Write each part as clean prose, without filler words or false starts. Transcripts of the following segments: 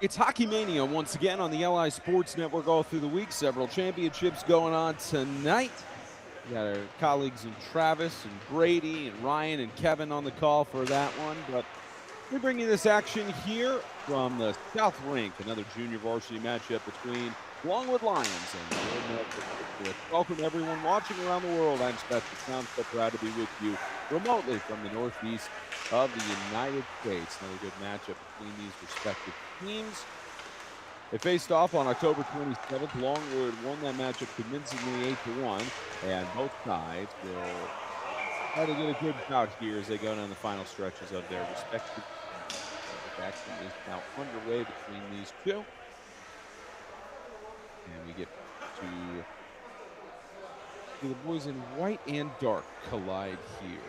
It's Hockey Mania once again on the LI Sports Network all through the week. Several championships going on tonight. We got our colleagues in Travis and Brady and Ryan and Kevin on the call for that one. But we bring you this action here from the South Rink, another junior varsity matchup between Longwood Lions and the Melville Patriots. Welcome everyone watching around the world. I'm Spencer Sound, so proud to be with you remotely from the northeast of the United States. Another good matchup between these respective teams. They faced off on October 27th. Longwood won that matchup convincingly 8-1, and both sides will try to get a good bout here as they go down the final stretches of their respective. The action is now underway between these two. And we get to see the boys in white and dark collide here.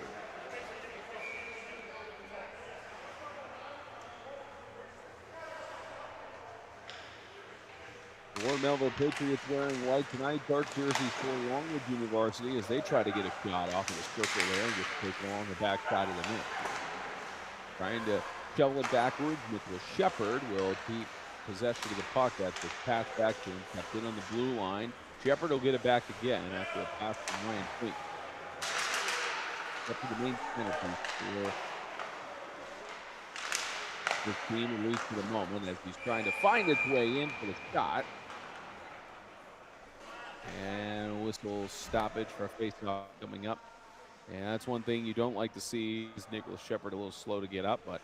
For Melville Patriots wearing white tonight, dark jerseys for Longwood University as they try to get a shot off of the circle there and just take along the backside of the net. Trying to shovel it backwards, Nicholas Shepard will keep possession of the puck. That's the pass back to him, kept in on the blue line. Shepard will get it back again after a pass from Ryan Fink. Up to the main penalty for this team, at least for the moment, as he's trying to find its way in for the shot. And whistle stoppage for a face-off coming up. And that's one thing you don't like to see is Nicholas Shepard a little slow to get up, but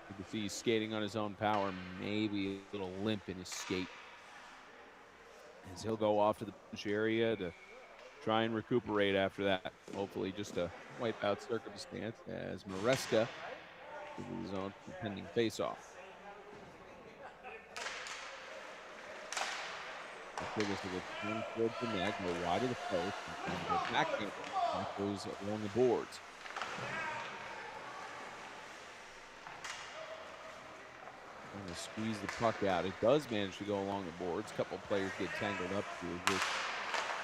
you can see he's skating on his own power, maybe a little limp in his skate. As he'll go off to the bench area to try and recuperate after that. Hopefully just a wipe-out circumstance as Maresca is his own pending face-off. After this will turn towards the net, go wide of the post, and go back in. Goes along the boards. Trying to squeeze the puck out. It does manage to go along the boards. A couple players get tangled up through this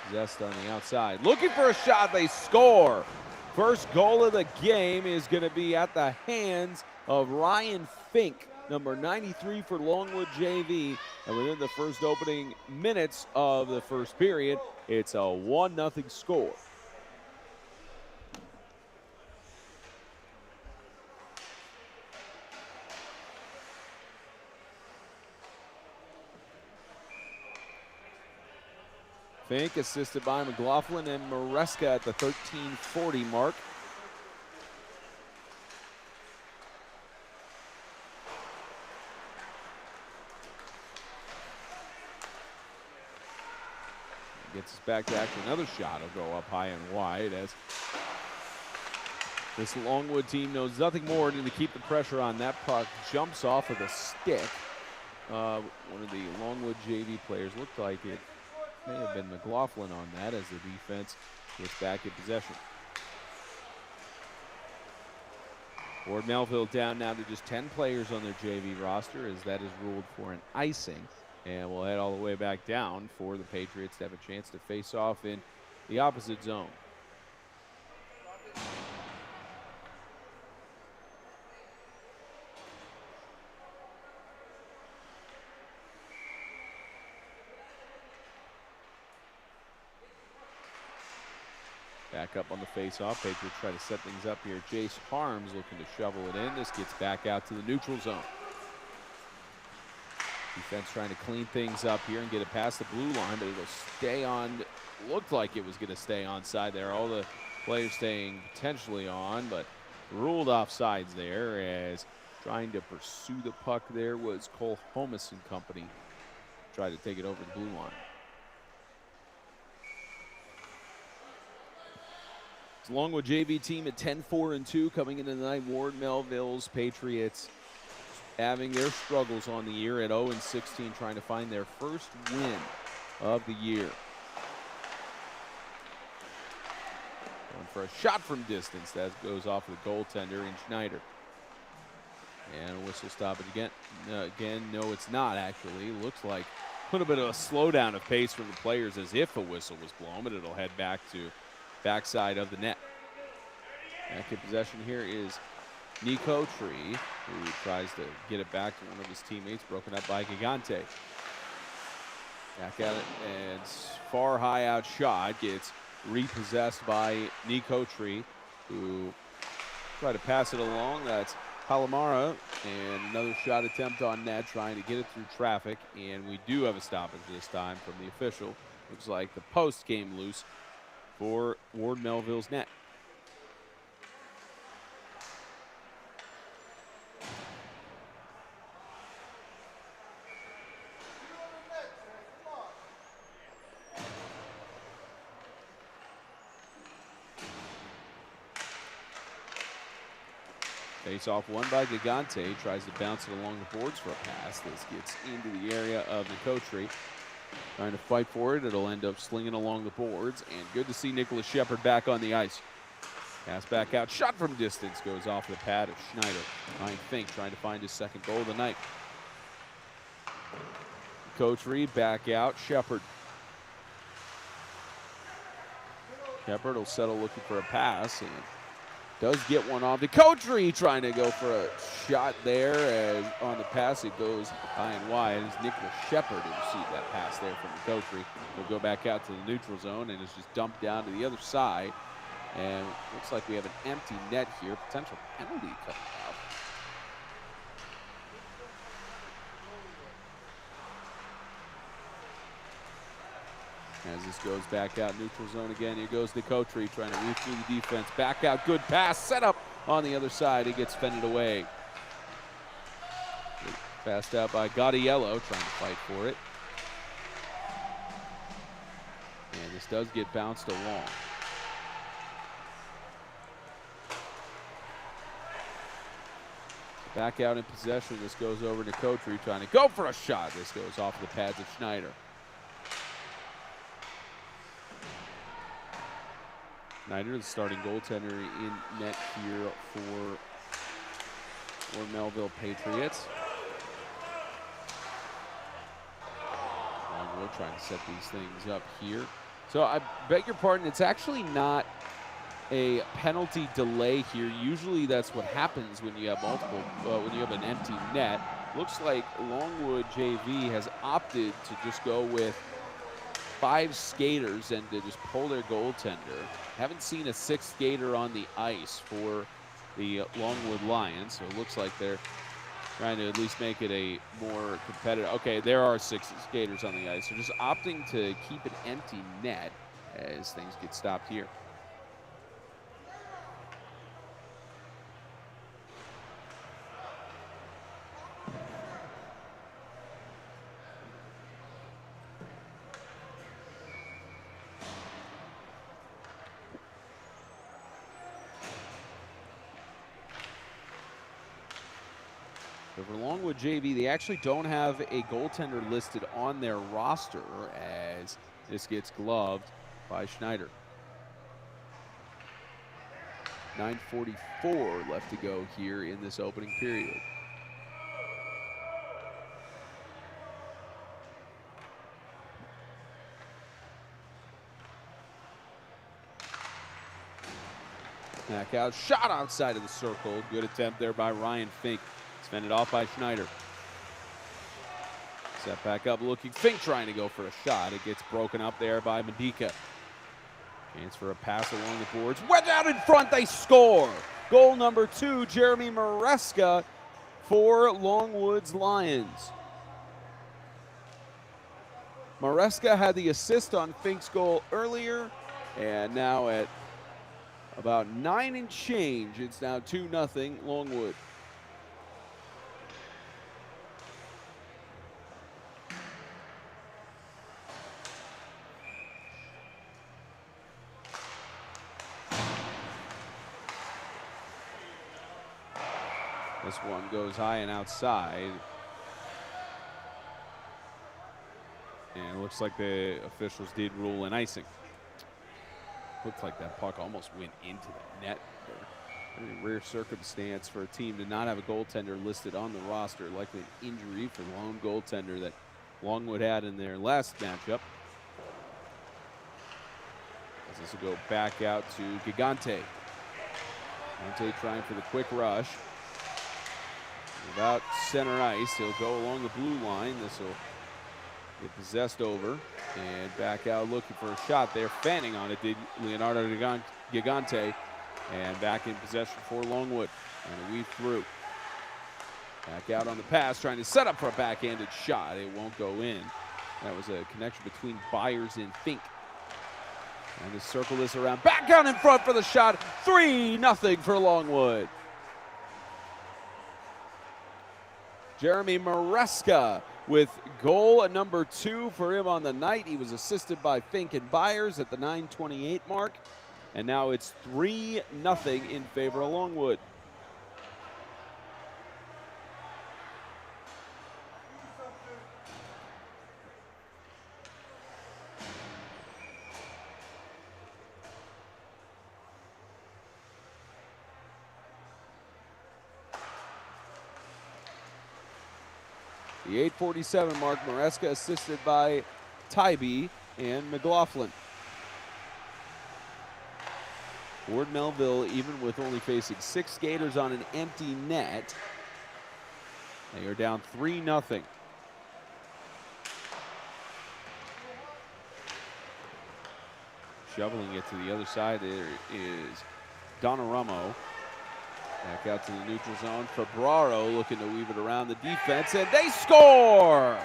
Zest on the outside. Looking for a shot, they score. First goal of the game is going to be at the hands of Ryan Fink, number 93 for Longwood JV. And within the first opening minutes of the first period, it's a 1-0 score. Fink assisted by McLaughlin and Maresca at the 13:40 mark. Gets us back to action. Another shot will go up high and wide as this Longwood team knows nothing more than to keep the pressure on. That puck jumps off of the stick. One of the Longwood JV players looked like it may have been McLaughlin on that as the defense gets back in possession. Fort Melville down now to just 10 players on their JV roster as that is ruled for an icing. And we'll head all the way back down for the Patriots to have a chance to face off in the opposite zone. Back up on the face-off. Patriots try to set things up here. Jace Harms looking to shovel it in. This gets back out to the neutral zone. Defense trying to clean things up here and get it past the blue line, but it'll stay on. Looked like it was going to stay onside there. All the players staying potentially on, but ruled offsides there as trying to pursue the puck there was Cole Homus and company. Tried to take it over the blue line. It's Longwood JV team at 10-4-2 coming into the night. Ward Melville's Patriots having their struggles on the year at 0-16, trying to find their first win of the year. Going for a shot from distance. That goes off of the goaltender in Schneider. And a whistle stop it again. No, it's not actually. Looks like a little bit of a slowdown of pace from the players as if a whistle was blown, but it'll head back to backside of the net. Back in possession here is Nico Tree, who tries to get it back to one of his teammates, broken up by Gigante. Back at it, and far high out shot gets repossessed by Nico Tree, who tried to pass it along. That's Palomara, and another shot attempt on net, trying to get it through traffic, and we do have a stoppage this time from the official. Looks like the post came loose for Ward Melville's net. Face off one by Gigante, tries to bounce it along the boards for a pass. This gets into the area of Nicotri. Trying to fight for it, it'll end up slinging along the boards, and good to see Nicholas Shepard back on the ice. Pass back out, shot from distance, goes off the pad of Schneider. Ryan Fink trying to find his second goal of the night. Coach Reed back out, Shepard. Shepard will settle looking for a pass, and does get one off. The Coterie trying to go for a shot there, as on the pass it goes high and wide. As Nicholas Shepard received that pass there from the Coterie. He'll go back out to the neutral zone and is just dumped down to the other side. And looks like we have an empty net here. Potential penalty coming out. As this goes back out, neutral zone again. Here goes the Coterie trying to weave through the defense. Back out, good pass, set up on the other side. He gets fended away. Passed out by Gaudiello, trying to fight for it. And this does get bounced along. Back out in possession. This goes over to Coterie, trying to go for a shot. This goes off the pads of Schneider. Schneider, the starting goaltender in net here for Melville Patriots. Longwood trying to set these things up here. So I beg your pardon, it's actually not a penalty delay here. Usually that's what happens when you have multiple, when you have an empty net. Looks like Longwood JV has opted to just go with 5 skaters and to just pull their goaltender. Haven't seen a 6th skater on the ice for the Longwood Lions, so it looks like they're trying to at least make it a more competitive. Okay, there are 6 skaters on the ice. So just opting to keep an empty net as things get stopped here. So for Longwood JV, they actually don't have a goaltender listed on their roster, as this gets gloved by Schneider. 9:44 left to go here in this opening period. Back out, shot outside of the circle. Good attempt there by Ryan Fink. Fended off by Schneider. Set back up looking. Fink trying to go for a shot. It gets broken up there by Medica. Chance for a pass along the boards. Wedge out in front, they score. Goal number 2, Jeremy Maresca for Longwood's Lions. Maresca had the assist on Fink's goal earlier, and now at about 9 and change, it's now 2-0 Longwood. This one goes high and outside. And it looks like the officials did rule an icing. Looks like that puck almost went into the net. Very rare circumstance for a team to not have a goaltender listed on the roster. Likely an injury for the lone goaltender that Longwood had in their last matchup. As this will go back out to Gigante. Conte trying for the quick rush. About center ice, he'll go along the blue line. This will get possessed over and back out looking for a shot there. Fanning on it did Leonardo Gigante, and back in possession for Longwood. And a weave through. Back out on the pass, trying to set up for a backhanded shot. It won't go in. That was a connection between Byers and Fink. And to circle this around, back out in front for the shot. 3-0 for Longwood. Jeremy Maresca with goal number 2 for him on the night. He was assisted by Fink and Byers at the 9:28 mark. And now it's 3-0 in favor of Longwood. The 8:47 mark, Maresca assisted by Tybee and McLaughlin. Ward Melville, even with only facing 6 skaters on an empty net, they are down 3-0. Shoveling it to the other side, there is Donnarumma. Back out to the neutral zone. Febraro looking to weave it around the defense, and they score!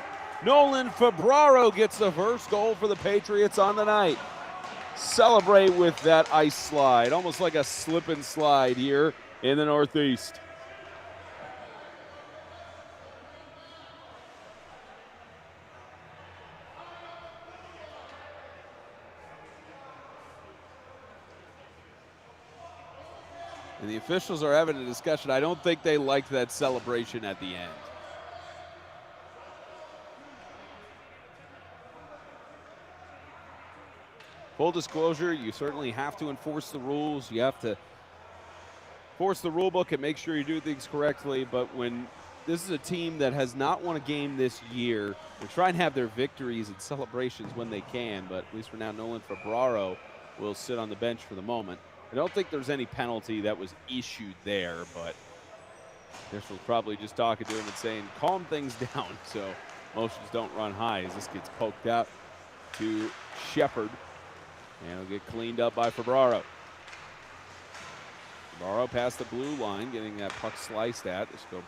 Nolan Febraro gets the first goal for the Patriots on the night. Celebrate with that ice slide, almost like a slip and slide here in the Northeast. And the officials are having a discussion. I don't think they liked that celebration at the end. Full disclosure, you certainly have to enforce the rules. You have to force the rule book and make sure you do things correctly. But when this is a team that has not won a game this year, they try and have their victories and celebrations when they can. But at least for now, Nolan Febraro will sit on the bench for the moment. I don't think there's any penalty that was issued there, but officials probably just talking to him and saying, calm things down so motions don't run high as this gets poked out to Shepard. And it'll get cleaned up by Febraro. Febraro past the blue line, getting that puck sliced at. Let's go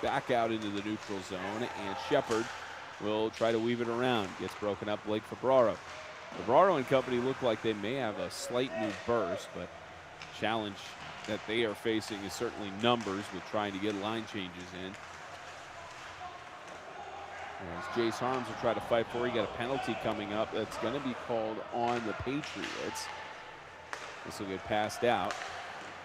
back out into the neutral zone, and Shepard will try to weave it around. Gets broken up, Blake Febraro. Febraro and company look like they may have a slight new burst, but challenge that they are facing is certainly numbers with trying to get line changes in. As Jace Harms will try to fight for it. You got a penalty coming up that's going to be called on the Patriots. This will get passed out.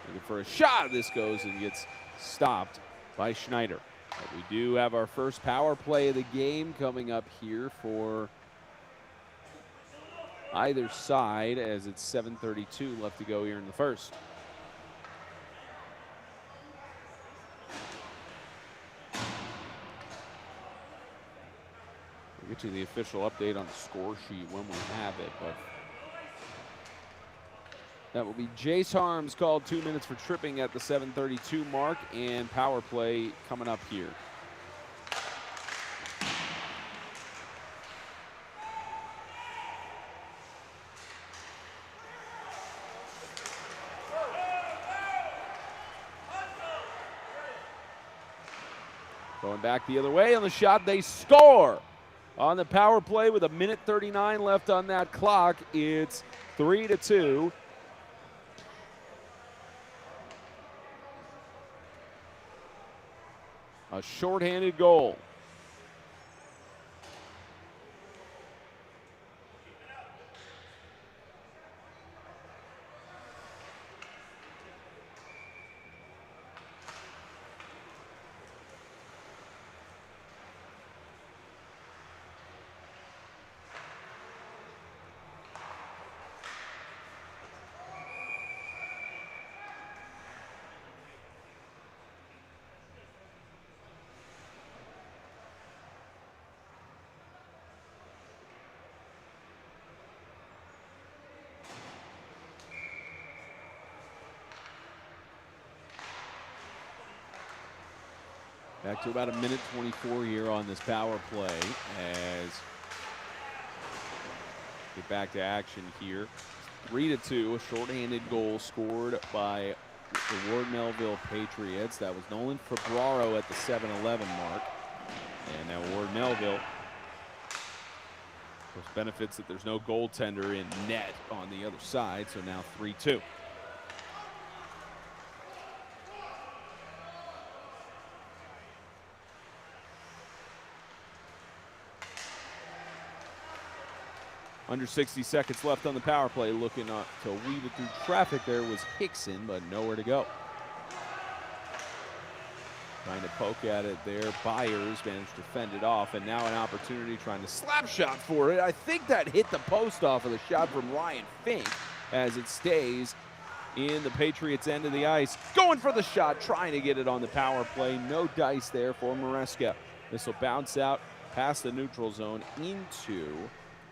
Looking for a shot. This goes and gets stopped by Schneider. But we do have our first power play of the game coming up here for either side, as it's 7:32 left to go here in the first. We'll get you the official update on the score sheet when we have it, but that will be Jace Harms called 2 minutes for tripping at the 7:32 mark, and power play coming up here. Going back the other way on the shot, they score on the power play with 1:39 left on that clock. It's 3-2. A shorthanded goal. Back to about a minute 24 here on this power play as get back to action here. 3-2, a shorthanded goal scored by the Ward Melville Patriots. That was Nolan Febraro at the 7-11 mark. And now Ward Melville, of course, benefits that there's no goaltender in net on the other side, so now 3-2. Under 60 seconds left on the power play. Looking to weave it through traffic there was Hickson, but nowhere to go. Trying to poke at it there. Byers managed to fend it off, and now an opportunity trying to slap shot for it. I think that hit the post off of the shot from Ryan Fink as it stays in the Patriots' end of the ice. Going for the shot, trying to get it on the power play. No dice there for Maresca. This will bounce out past the neutral zone into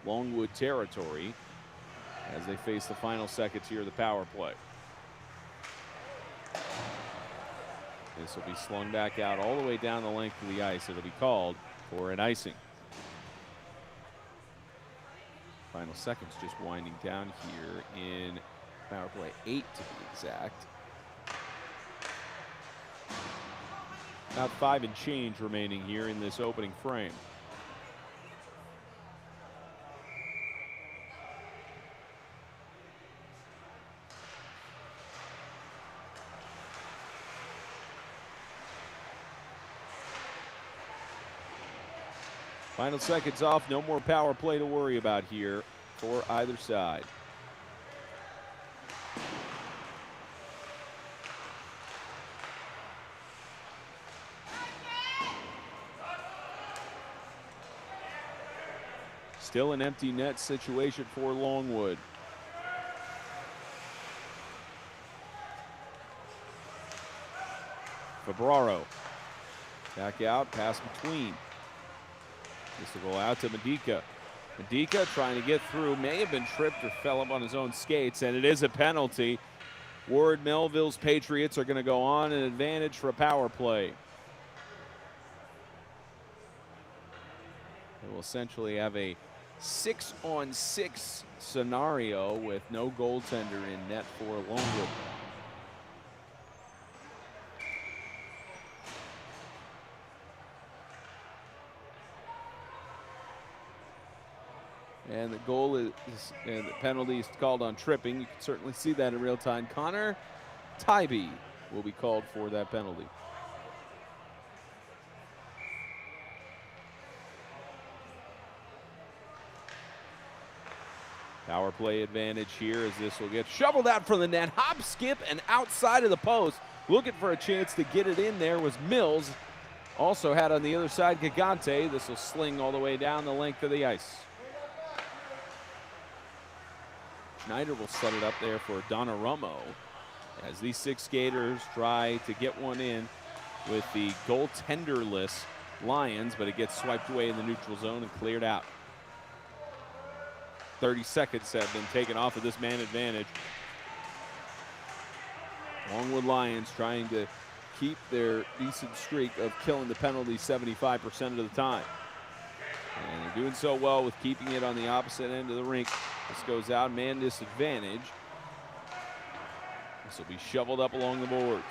Longwood territory as they face the final seconds here of the power play. This will be slung back out all the way down the length of the ice. It'll be called for an icing. Final seconds just winding down here in power play 8 to be exact. About 5 and change remaining here in this opening frame. Final seconds off, no more power play to worry about here for either side. Still an empty net situation for Longwood. Febraro back out, pass between. This will go out to Medica. Medica trying to get through, may have been tripped or fell up on his own skates, and it is a penalty. Ward Melville's Patriots are going to go on an advantage for a power play. They will essentially have a 6-on-6 scenario with no goaltender in net for Longwood. And the goal is, and the penalty is called on tripping. You can certainly see that in real time. Connor Tybee will be called for that penalty. Power play advantage here as this will get shoveled out from the net. Hop, skip, and outside of the post. Looking for a chance to get it in there was Mills. Also had on the other side Gigante. This will sling all the way down the length of the ice. Schneider will set it up there for Donnarumma as these 6 skaters try to get one in with the goaltenderless Lions, but it gets swiped away in the neutral zone and cleared out. 30 seconds have been taken off of this man advantage. Longwood Lions trying to keep their decent streak of killing the penalty 75% of the time. And they're doing so well with keeping it on the opposite end of the rink. This goes out, man disadvantage. This will be shoveled up along the boards.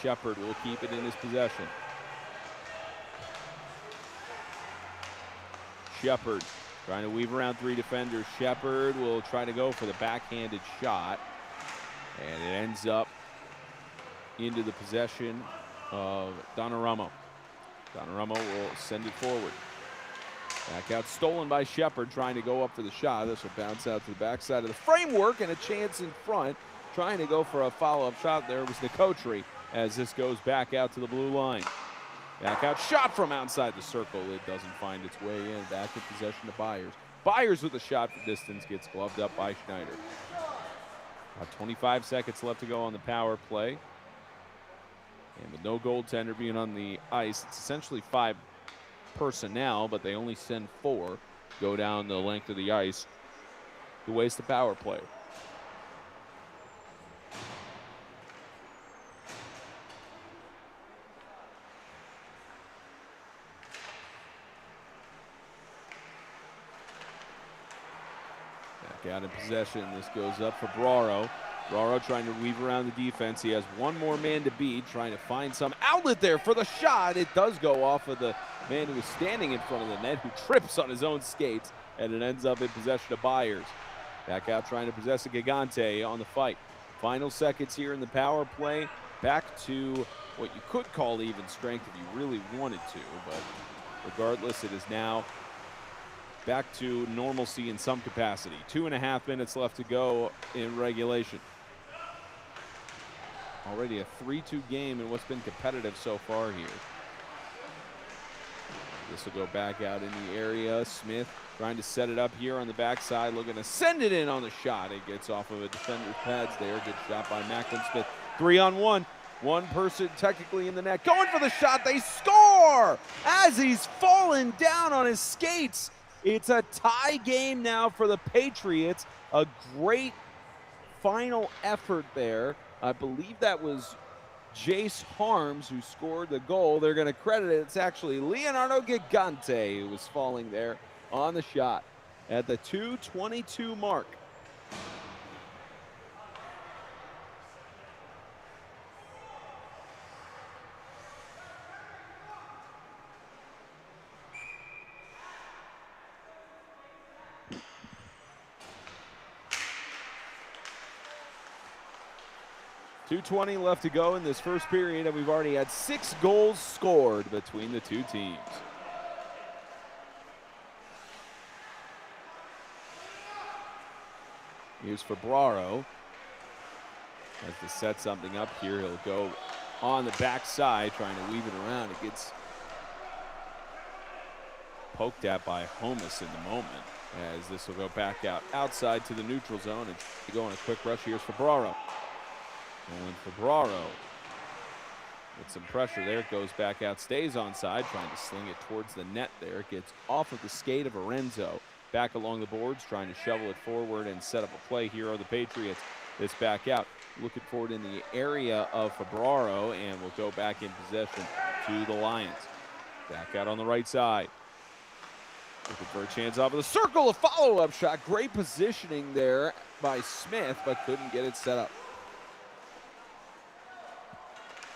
Shepard will keep it in his possession. Shepard trying to weave around 3 defenders. Shepard will try to go for the backhanded shot. And it ends up into the possession of Donnarumma. Donnarumma will send it forward. Back out, stolen by Shepard, trying to go up for the shot. This will bounce out to the backside of the framework, and a chance in front. Trying to go for a follow-up shot there was Nicotri as this goes back out to the blue line. Back out, shot from outside the circle. It doesn't find its way in. Back in possession of Byers. Byers with a shot from distance gets gloved up by Schneider. About 25 seconds left to go on the power play. And with no goaltender being on the ice, it's essentially 5 personnel, but they only send 4 go down the length of the ice to waste the power play. Back out in possession. This goes up for Braro. Braro trying to weave around the defense. He has one more man to beat, trying to find some outlet there for the shot. It does go off of the man who is standing in front of the net, who trips on his own skates, and it ends up in possession of Byers. Back out trying to possess a Gigante on the fight. Final seconds here in the power play. Back to what you could call even strength if you really wanted to, but regardless, it is now back to normalcy in some capacity. 2.5 minutes left to go in regulation. Already a 3-2 game in what's been competitive so far here. This will go back out in the area. Smith trying to set it up here on the backside, looking to send it in on the shot. It gets off of a defender's pads there. Good shot by Macklin Smith. 3-on-1. One person technically in the net. Going for the shot. They score as he's falling down on his skates. It's a tie game now for the Patriots. A great final effort there. I believe that was Jace Harms who scored the goal. They're going to credit it. It's actually Leonardo Gigante who was falling there on the shot at the 2:22 mark. .220 left to go in this first period, and we've already had 6 goals scored between the two teams. Here's Fabraro. Has to set something up here. He'll go on the backside, trying to weave it around. It gets poked at by Homus in the moment, as this will go back out outside to the neutral zone and go on a quick rush. Here's Fabraro. And Fabraro with some pressure there, goes back out, stays onside, trying to sling it towards the net there. It gets off of the skate of Arenzo. Back along the boards, trying to shovel it forward and set up a play. Here are the Patriots. This back out, looking forward in the area of Fabraro, and will go back in possession to the Lions. Back out on the right side. Looking for a chance off of the circle, a follow-up shot. Great positioning there by Smith, but couldn't get it set up.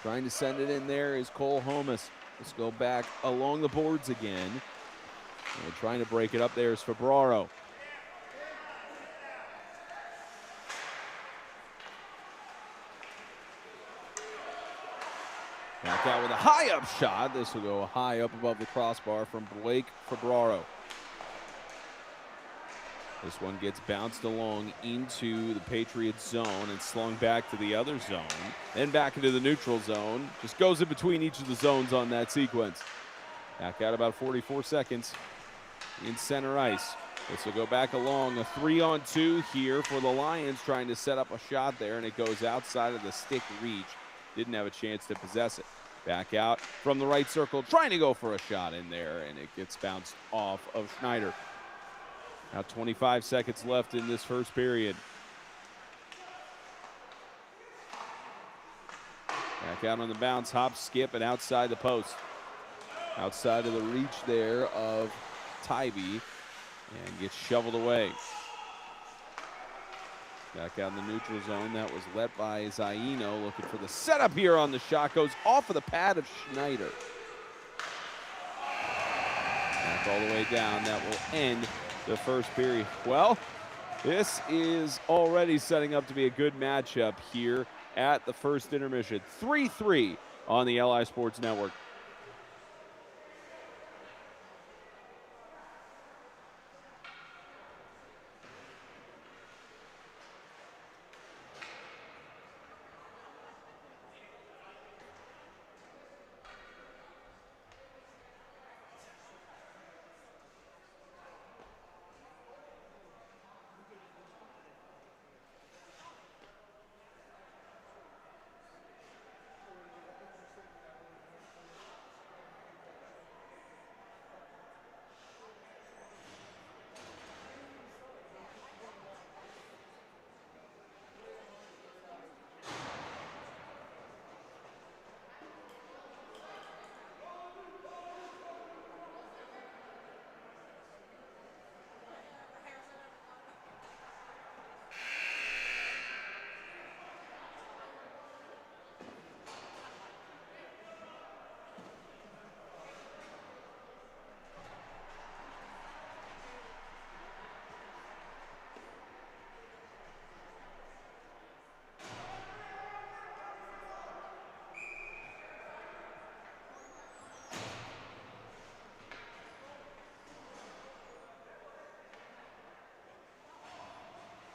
Trying to send it in there is Cole Homus. Let's go back along the boards again. And trying to break it up there is Fabraro. Back out with a high-up shot. This will go high up above the crossbar from Blake Fabraro. This one gets bounced along into the Patriots zone and slung back to the other zone. Then back into the neutral zone. Just goes in between each of the zones on that sequence. Back out about 44 seconds in center ice. This will go back along, a 3-on-2 here for the Lions, trying to set up a shot there, and it goes outside of the stick reach. Didn't have a chance to possess it. Back out from the right circle, trying to go for a shot in there, and it gets bounced off of Schneider. Now 25 seconds left in this first period. Back out on the bounce, hop, skip, and outside the post. Outside of the reach there of Tybee, and gets shoveled away. Back out in the neutral zone. That was let by Zaino, looking for the setup here on the shot. Goes off of the pad of Schneider. Back all the way down. That will end the first period. Well, this is already setting up to be a good matchup here at the first intermission. 3-3 on the LI Sports Network.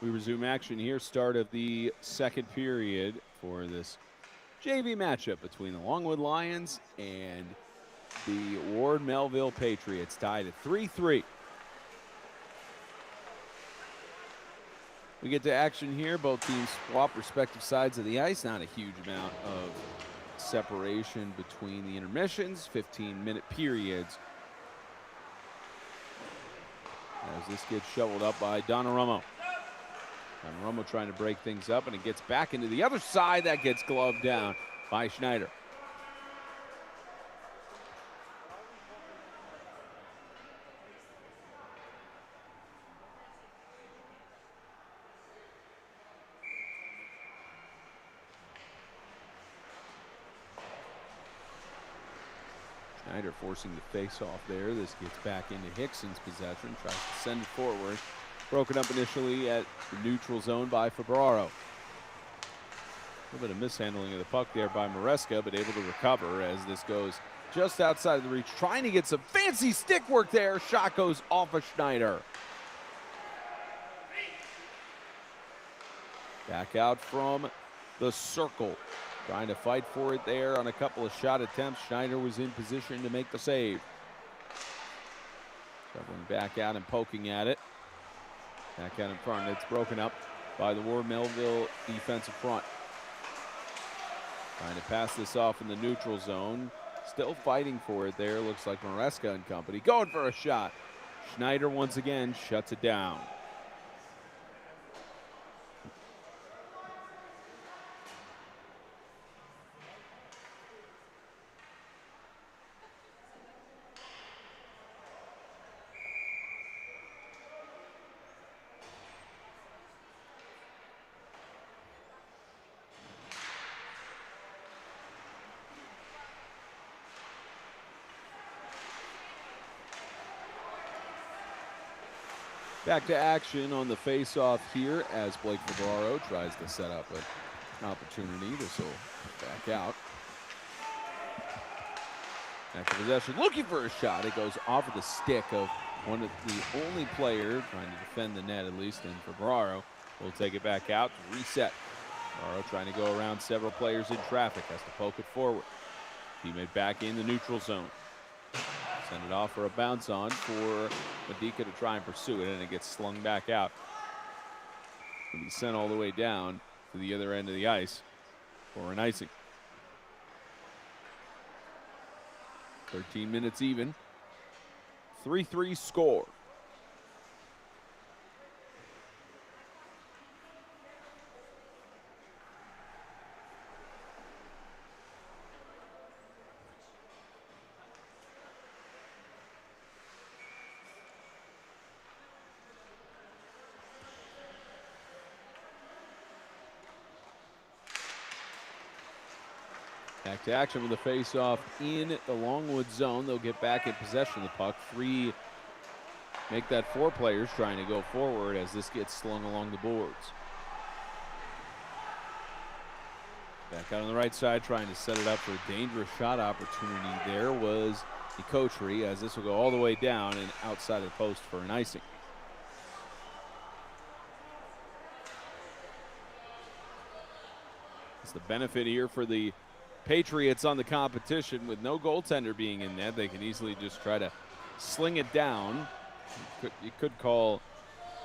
We resume action here, start of the second period for this JV matchup between the Longwood Lions and the Ward Melville Patriots, tied at 3-3. We get to action here. Both teams swap respective sides of the ice. Not a huge amount of separation between the intermissions, 15-minute periods. As this gets shoveled up by Donnarumma. Donnarumma trying to break things up, and it gets back into the other side. That gets gloved down by Schneider. Schneider forcing the face-off there. This gets back into Hickson's possession. Tries to send it forward. Broken up initially at the neutral zone by Febraro. A little bit of mishandling of the puck there by Maresca, but able to recover as this goes just outside of the reach. Trying to get some fancy stick work there. Shot goes off of Schneider. Back out from the circle. Trying to fight for it there on a couple of shot attempts. Schneider was in position to make the save. Shoveling back out and poking at it. Back out in front. It's broken up by the Ward Melville defensive front. Trying to pass this off in the neutral zone. Still fighting for it there. Looks like Maresca and company. Going for a shot. Schneider once again shuts it down. Back to action on the face-off here as Blake Febraro tries to set up an opportunity. This will back out. Back to possession, looking for a shot. It goes off of the stick of one of the only player trying to defend the net, at least, and Febraro will take it back out to reset. Febraro trying to go around several players in traffic, has to poke it forward. Teammate back in the neutral zone. Send it off for a bounce on for Medica to try and pursue it, and it gets slung back out. It'll be sent all the way down to the other end of the ice for an icing. 13 minutes even. 3-3 score. Back to action with the face-off in the Longwood zone. They'll get back in possession of the puck. Make that 4 players trying to go forward as this gets slung along the boards. Back out on the right side, trying to set it up for a dangerous shot opportunity. There was the Coterie as this will go all the way down and outside of the post for an icing. It's the benefit here for the Patriots on the competition. With no goaltender being in net, they can easily just try to sling it down. You could call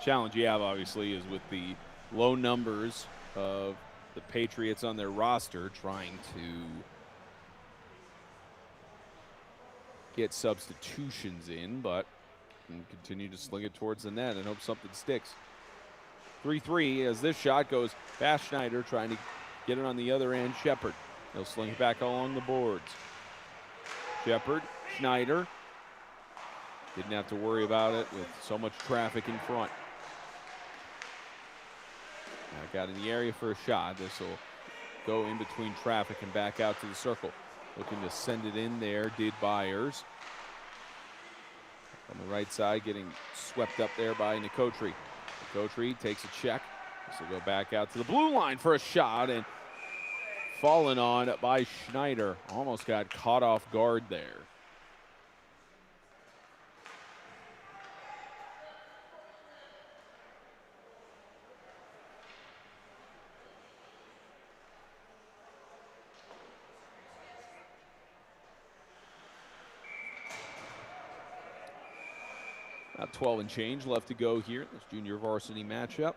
challenge you have, obviously, is with the low numbers of the Patriots on their roster trying to get substitutions in, but can continue to sling it towards the net and hope something sticks. 3-3 as this shot goes past Schneider, trying to get it on the other end. Shepard. He'll sling it back along the boards. Shepard, Schneider. Didn't have to worry about it with so much traffic in front. Now got in the area for a shot. This will go in between traffic and back out to the circle. Looking to send it in there, did Byers. On the right side, getting swept up there by Nicotri. Nicotri takes a check. This will go back out to the blue line for a shot, and fallen on by Schneider. Almost got caught off guard there. About 12 and change left to go here in this junior varsity matchup.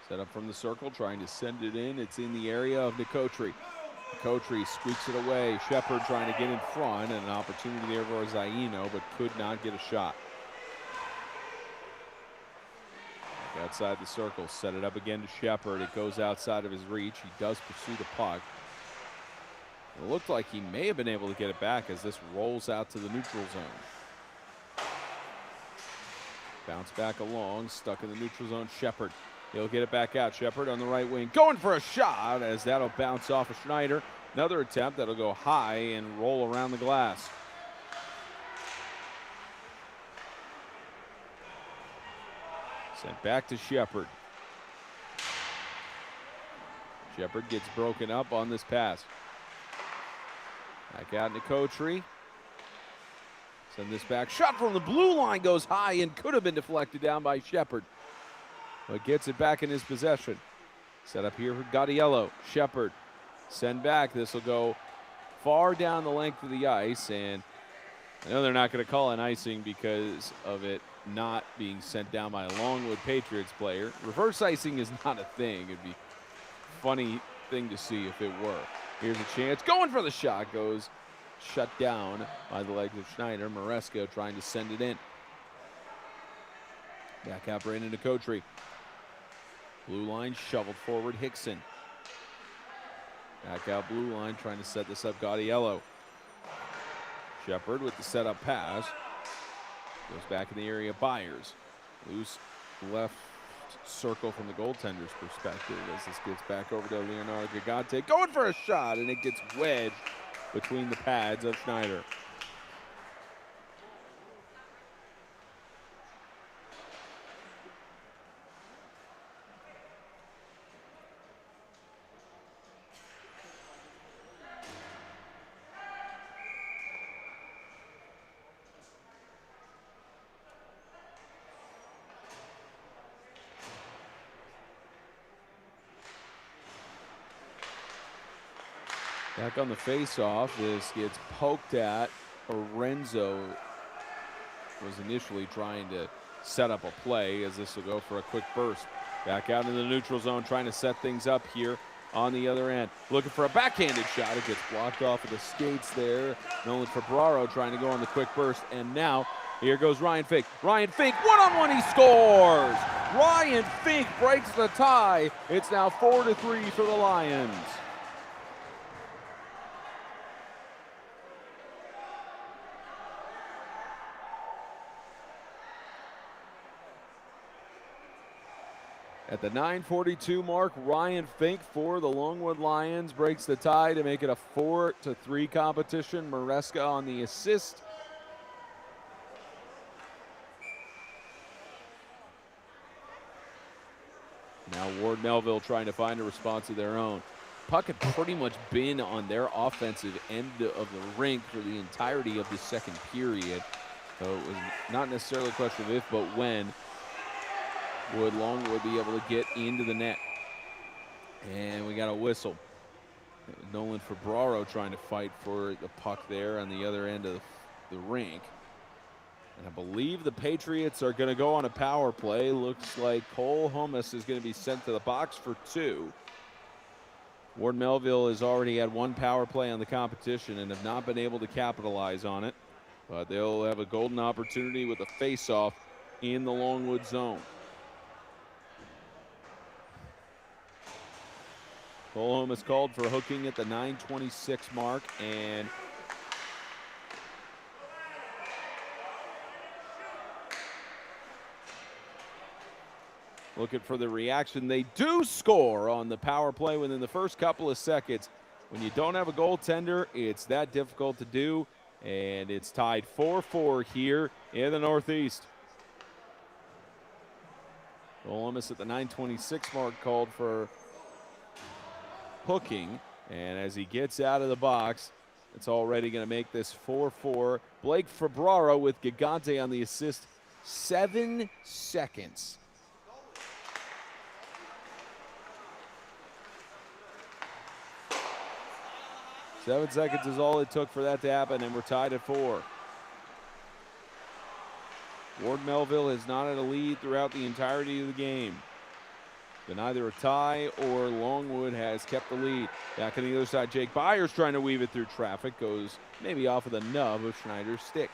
Set up from the circle, trying to send it in. It's in the area of Nicotri. Nicotri squeaks it away. Shepard trying to get in front, and an opportunity there for Zaino, but could not get a shot. Outside the circle, set it up again to Shepard. It goes outside of his reach. He does pursue the puck. It looked like he may have been able to get it back as this rolls out to the neutral zone. Bounce back along, stuck in the neutral zone. Shepard. He'll get it back out. Shepard on the right wing, going for a shot as that'll bounce off of Schneider. Another attempt that'll go high and roll around the glass. Sent back to Shepard. Shepard gets broken up on this pass. Back out Nicotri. Send this back. Shot from the blue line goes high and could have been deflected down by Shepard. But gets it back in his possession. Set up here for Gaudiello. Shepard. Send back. This will go far down the length of the ice. And I know they're not going to call an icing because of it not being sent down by a Longwood Patriots player. Reverse icing is not a thing. It'd be a funny thing to see if it were. Here's a chance. Going for the shot. Goes shut down by the legs of Schneider. Maresco trying to send it in. Back out Brandon Nicotri. Blue line shoveled forward. Hickson. Back out blue line trying to set this up. Gaudiello. Shepard with the setup pass. Goes back in the area. Byers. Loose left circle from the goaltender's perspective as this gets back over to Leonardo Gigante. Going for a shot, and it gets wedged between the pads of Schneider. Back on the face-off, this gets poked at. Orenzo was initially trying to set up a play as this will go for a quick burst. Back out in the neutral zone, trying to set things up here on the other end. Looking for a backhanded shot. It gets blocked off of the skates there. Nolan Febraro trying to go on the quick burst. And now, here goes Ryan Fink. Ryan Fink, one-on-one, he scores! Ryan Fink breaks the tie. It's now 4-3 for the Lions. At the 9:42 mark, Ryan Fink for the Longwood Lions breaks the tie to make it a 4-3 competition. Maresca on the assist. Now Ward Melville trying to find a response of their own. Puck had pretty much been on their offensive end of the rink for the entirety of the second period. So it was not necessarily a question of if, but when would Longwood be able to get into the net. And we got a whistle. Nolan Febraro trying to fight for the puck there on the other end of the rink. And I believe the Patriots are going to go on a power play. Looks like Cole Hummus is going to be sent to the box for 2. Ward Melville has already had 1 power play on the competition and have not been able to capitalize on it. But they'll have a golden opportunity with a face-off in the Longwood zone. Colholm is called for hooking at the 9:26 mark, and looking for the reaction. They do score on the power play within the first couple of seconds. When you don't have a goaltender, it's that difficult to do, and it's tied 4-4 here in the Northeast. Columbus at the 9:26 mark called for hooking, and as he gets out of the box, it's already going to make this 4-4. Blake Febraro with Gigante on the assist. 7 seconds. 7 seconds is all it took for that to happen, and we're tied at 4. Ward Melville has not had a lead throughout the entirety of the game. Been either a tie or Longwood has kept the lead. Back on the other side, Jake Byers trying to weave it through traffic. Goes maybe off of the nub of Schneider's stick.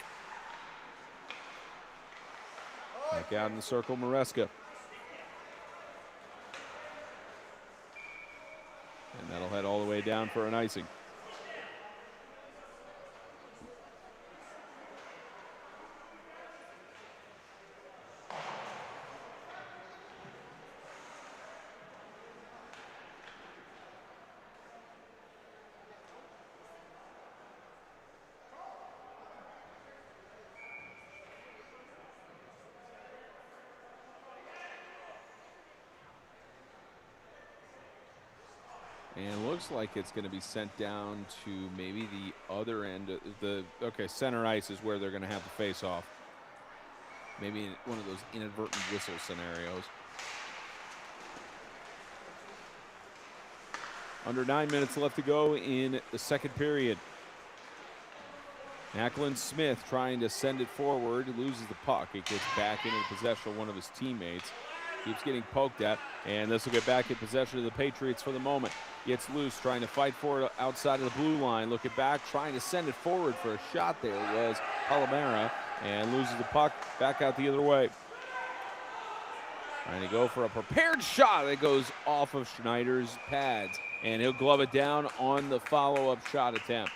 Back out in the circle, Maresca. And that'll head all the way down for an icing. And looks like it's going to be sent down to maybe the other end of the, okay, center ice is where they're going to have the face-off. Maybe one of those inadvertent whistle scenarios. Under 9 minutes left to go in the second period. Macklin Smith trying to send it forward, loses the puck. It gets back into possession of one of his teammates. Keeps getting poked at, and this will get back in possession of the Patriots for the moment. Gets loose, trying to fight for it outside of the blue line. Looking back, trying to send it forward for a shot there was Palomera, and loses the puck back out the other way. Trying to go for a prepared shot that goes off of Schneider's pads, and he'll glove it down on the follow-up shot attempt.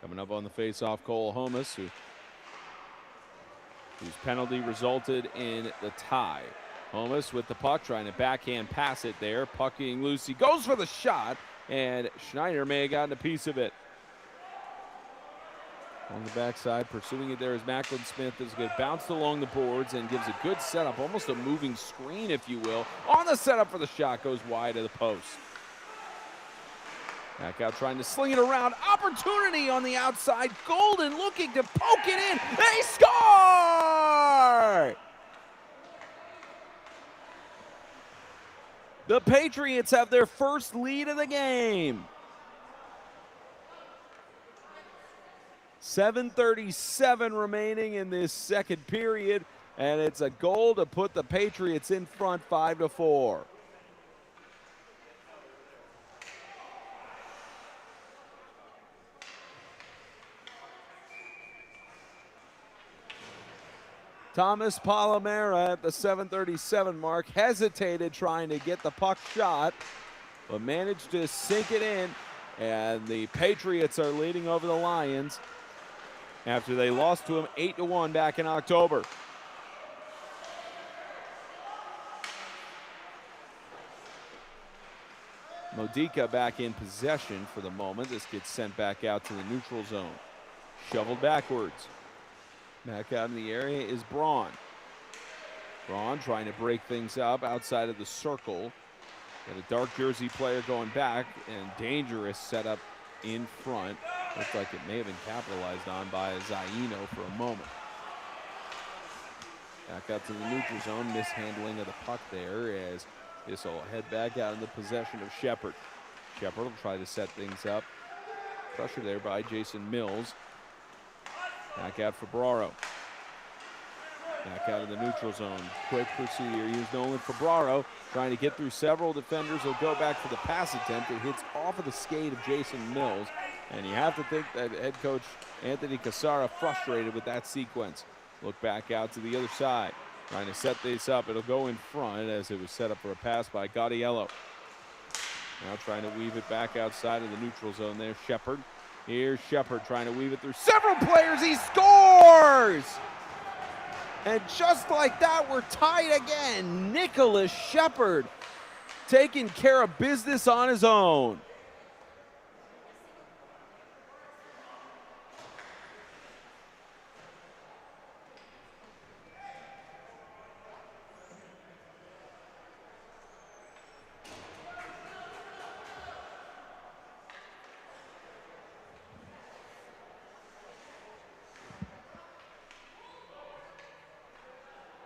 Coming up on the face-off, Cole Homus, whose penalty resulted in the tie. Homus with the puck, trying to backhand pass it there. Puck getting loose. He goes for the shot, and Schneider may have gotten a piece of it. On the backside, pursuing it there is Macklin Smith. This gets bounced along the boards and gives a good setup, almost a moving screen, if you will. On the setup for the shot, goes wide of the post. Back out trying to sling it around. Opportunity on the outside. Golden looking to poke it in. They score! The Patriots have their first lead of the game. 7:37 remaining in this second period, and it's a goal to put the Patriots in front 5-4. Thomas Palomera at the 7:37 mark hesitated trying to get the puck shot, but managed to sink it in, and the Patriots are leading over the Lions after they lost to them 8-1 back in October. Modica back in possession for the moment. This gets sent back out to the neutral zone. Shoveled backwards. Back out in the area is Braun. Braun trying to break things up outside of the circle. Got a dark jersey player going back, and dangerous setup in front. Looks like it may have been capitalized on by Zaino for a moment. Back out to the neutral zone, mishandling of the puck there as this will head back out in the possession of Shepard. Shepard will try to set things up. Pressure there by Jason Mills. Back out for Braro. Back out of the neutral zone. Quick pursuit here. Used Nolan Fabraro trying to get through several defenders. He'll go back for the pass attempt. It hits off of the skate of Jason Mills. And you have to think that head coach Anthony Casara frustrated with that sequence. Look back out to the other side. Trying to set this up. It'll go in front as it was set up for a pass by Gaudiello. Now trying to weave it back outside of the neutral zone there. Shepard. Here's Shepard trying to weave it through several players. He scores! And just like that, we're tied again. Nicholas Shepard taking care of business on his own.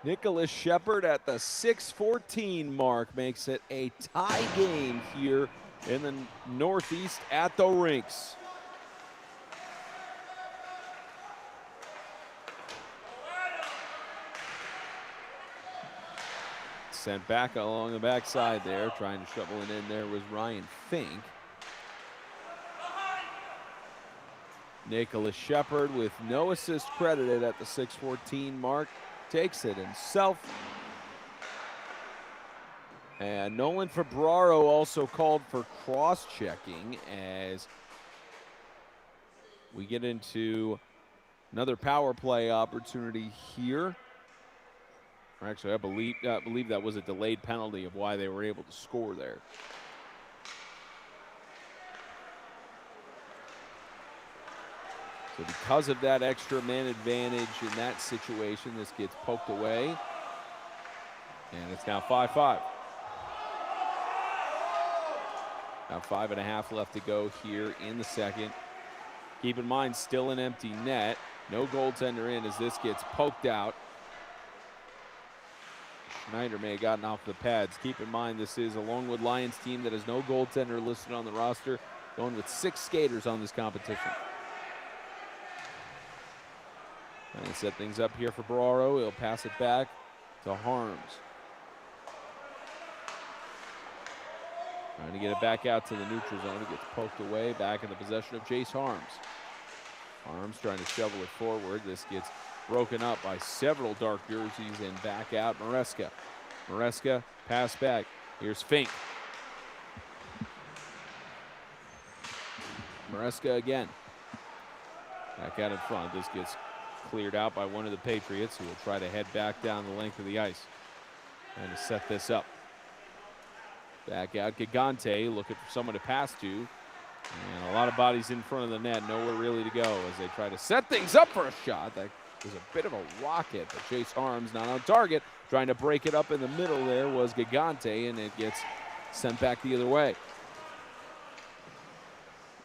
Nicholas Shepard at the 6:14 mark makes it a tie game here in the Northeast at the rinks. Sent back along the backside there, trying to shovel it in there was Ryan Fink. Nicholas Shepard, with no assist credited at the 6:14 mark, takes it himself. And Nolan Febraro also called for cross-checking as we get into another power play opportunity here. Or actually, I believe that was a delayed penalty of why they were able to score there. So because of that extra man advantage in that situation, this gets poked away. And it's now 5-5. Now 5.5 left to go here in the second. Keep in mind, still an empty net. No goaltender in as this gets poked out. Schneider may have gotten off the pads. Keep in mind, this is a Longwood Lions team that has no goaltender listed on the roster, going with 6 skaters on this competition. And set things up here for Ferraro. He'll pass it back to Harms. Trying to get it back out to the neutral zone. It gets poked away. Back in the possession of Jace Harms. Harms trying to shovel it forward. This gets broken up by several dark jerseys and back out Maresca. Maresca, pass back. Here's Fink. Maresca again. Back out in front. This gets cleared out by one of the Patriots, who will try to head back down the length of the ice. Trying to set this up. Back out Gigante, looking for someone to pass to. And a lot of bodies in front of the net, nowhere really to go as they try to set things up for a shot. That was a bit of a rocket, but Chase Harms not on target. Trying to break it up in the middle there was Gigante, and it gets sent back the other way.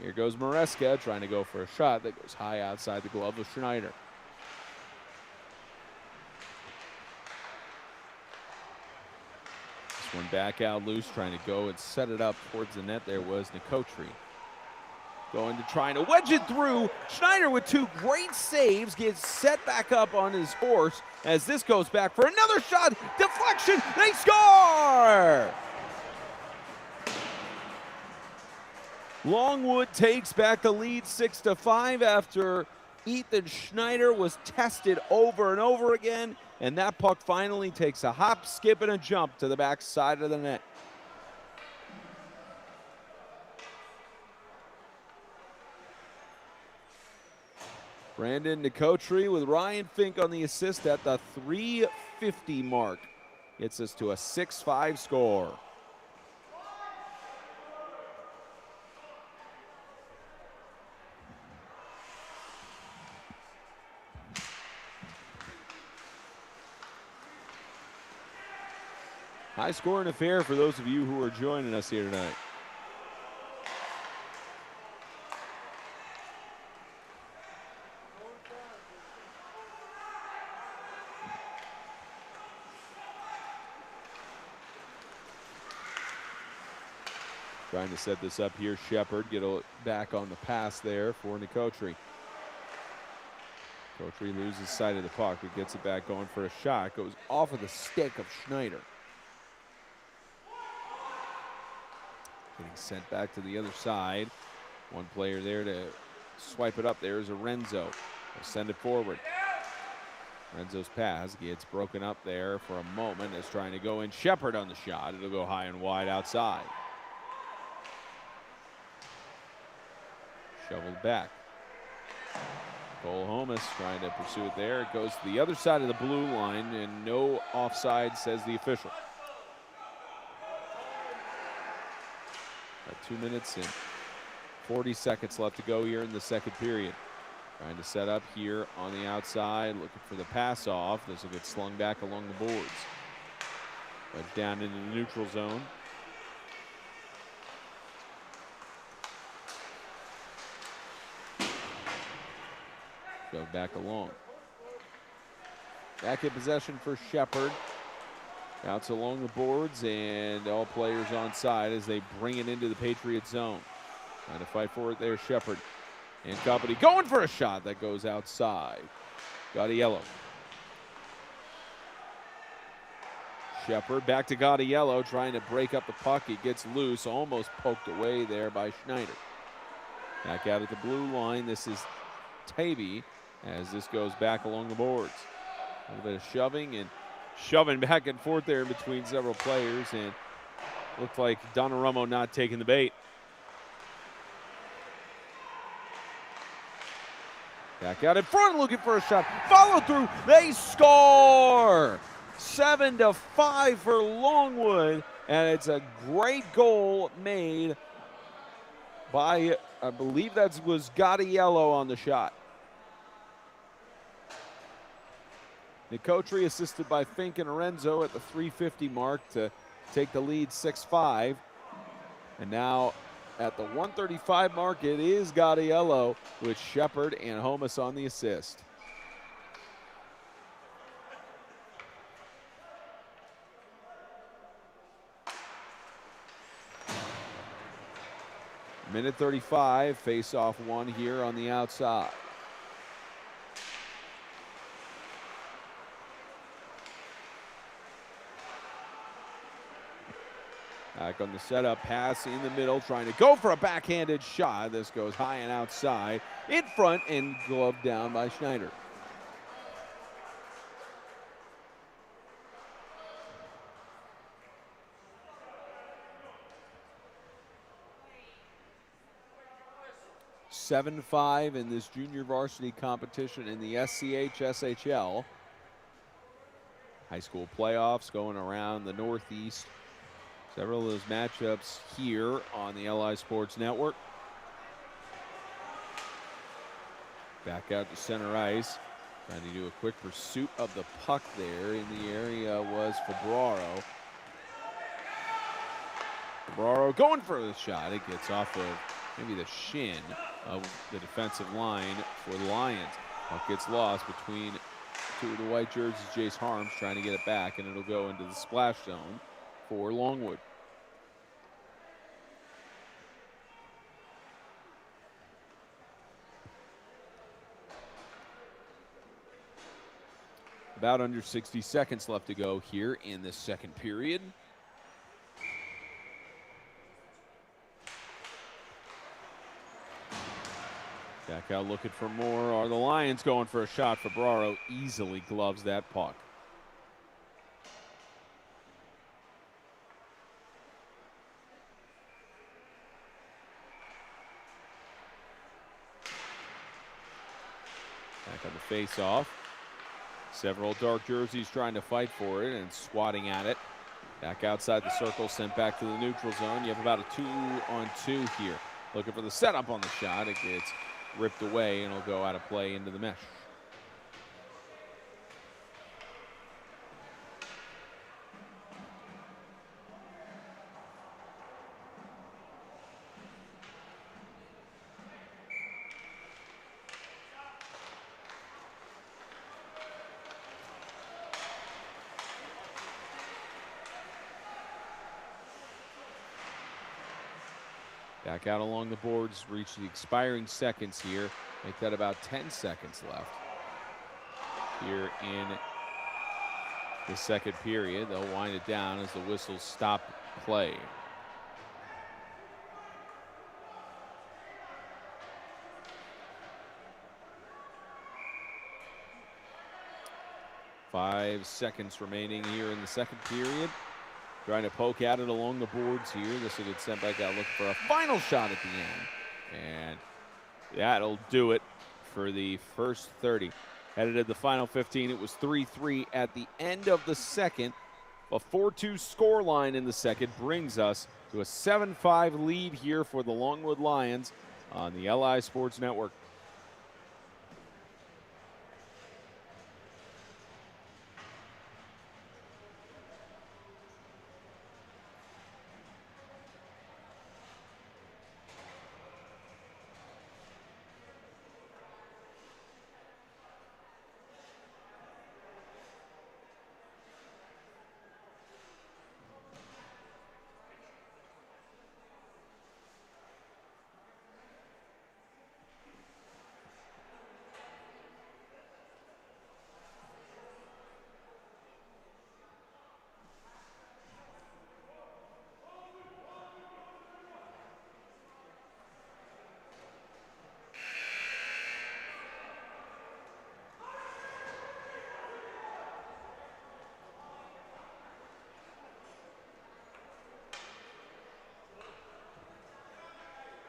Here goes Maresca trying to go for a shot that goes high outside the glove of Schneider. This one back out loose, trying to go and set it up towards the net. There was Nicotri. Going to try to wedge it through. Schneider with 2 great saves gets set back up on his horse as this goes back for another shot. Deflection, they score! Longwood takes back the lead 6-5 after Ethan Schneider was tested over and over again, and that puck finally takes a hop, skip, and a jump to the back side of the net. Brandon Nicotri with Ryan Fink on the assist at the 3:50 mark. Gets us to a 6-5 score. High scoring affair for those of you who are joining us here tonight. Trying to set this up here. Shepard get back on the pass there for Nicotri. Nicotri loses sight of the puck, but gets it back going for a shot. Goes off of the stick of Schneider. Getting sent back to the other side. One player there to swipe it up. There is a Renzo. They'll send it forward. Renzo's pass gets broken up there for a moment. Is trying to go in. Shepard on the shot. It'll go high and wide outside. Shoveled back. Cole Homus trying to pursue it there. It goes to the other side of the blue line, and no offside, says the official. 2 minutes and 40 seconds left to go here in the second period. Trying to set up here on the outside, looking for the pass off. This will get slung back along the boards. Wedge down into the neutral zone. Go back along. Back in possession for Shepherd. Bounce along the boards, and all players on side as they bring it into the Patriot zone. Trying to fight for it there, Shepherd. And company going for a shot that goes outside. Gaudiello. Shepherd back to Gaudiello, trying to break up the puck. He gets loose, almost poked away there by Schneider. Back out at the blue line. This is Tavy as this goes back along the boards. A little bit of shoving back and forth there between several players, and looked like Donnarumma not taking the bait. Back out in front, looking for a shot. Follow through. They score! 7-5 for Longwood, and it's a great goal made by, I believe that was Gaudiello on the shot. Nicotri assisted by Fink and Lorenzo at the 3:50 mark to take the lead 6-5. And now at the 1:35 mark, it is Gaudiello with Shepherd and Homus on the assist. Minute 35, face-off one here on the outside. Back on the setup, pass in the middle, trying to go for a backhanded shot. This goes high and outside, in front, and gloved down by Schneider. (7-5) in this junior varsity competition in the SCHSHL. High school playoffs going around the Northeast. Several of those matchups here on the LI Sports Network. Back out to center ice. Trying to do a quick pursuit of the puck there. In the area was Febraro. Febraro going for the shot. It gets off of maybe the shin of the defensive line for the Lions. Puck gets lost between two of the white jerseys. Jace Harms trying to get it back, and it'll go into the splash zone for Longwood. About under 60 seconds left to go here in this second period. Back out looking for more. Are the Lions going for a shot? Febraro easily gloves that puck. Back on the face-off. Several dark jerseys trying to fight for it and swatting at it. Back outside the circle, sent back to the neutral zone. You have about a 2-on-2 here. Looking for the setup on the shot. It gets ripped away and it'll go out of play into the mesh. Back out along the boards, reach the expiring seconds here. Make that about 10 seconds left here in the second period. They'll wind it down as the whistles stop play. Five seconds remaining here in the second period. Trying to poke at it along the boards here. This will get sent back out looking for a final shot at the end. And that'll do it for the first 30. Headed to the final 15. It was 3-3 at the end of the second. A 4-2 score line in the second brings us to a 7-5 lead here for the Longwood Lions on the LI Sports Network.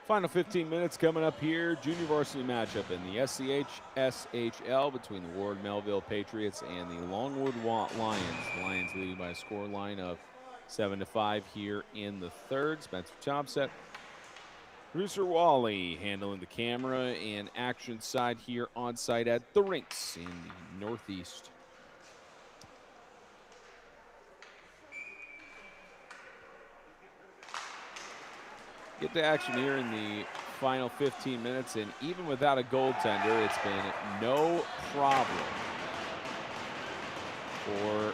Final 15 minutes coming up here. Junior varsity matchup in the SCHSHL between the Ward Melville Patriots and the Longwood Lions. The Lions leading by a score line of 7-5 here in the third. Spencer Thompson, Brewster Wally handling the camera and action side here on site at the rinks in the Northeast. Get to action here in the final 15 minutes, and even without a goaltender, it's been no problem for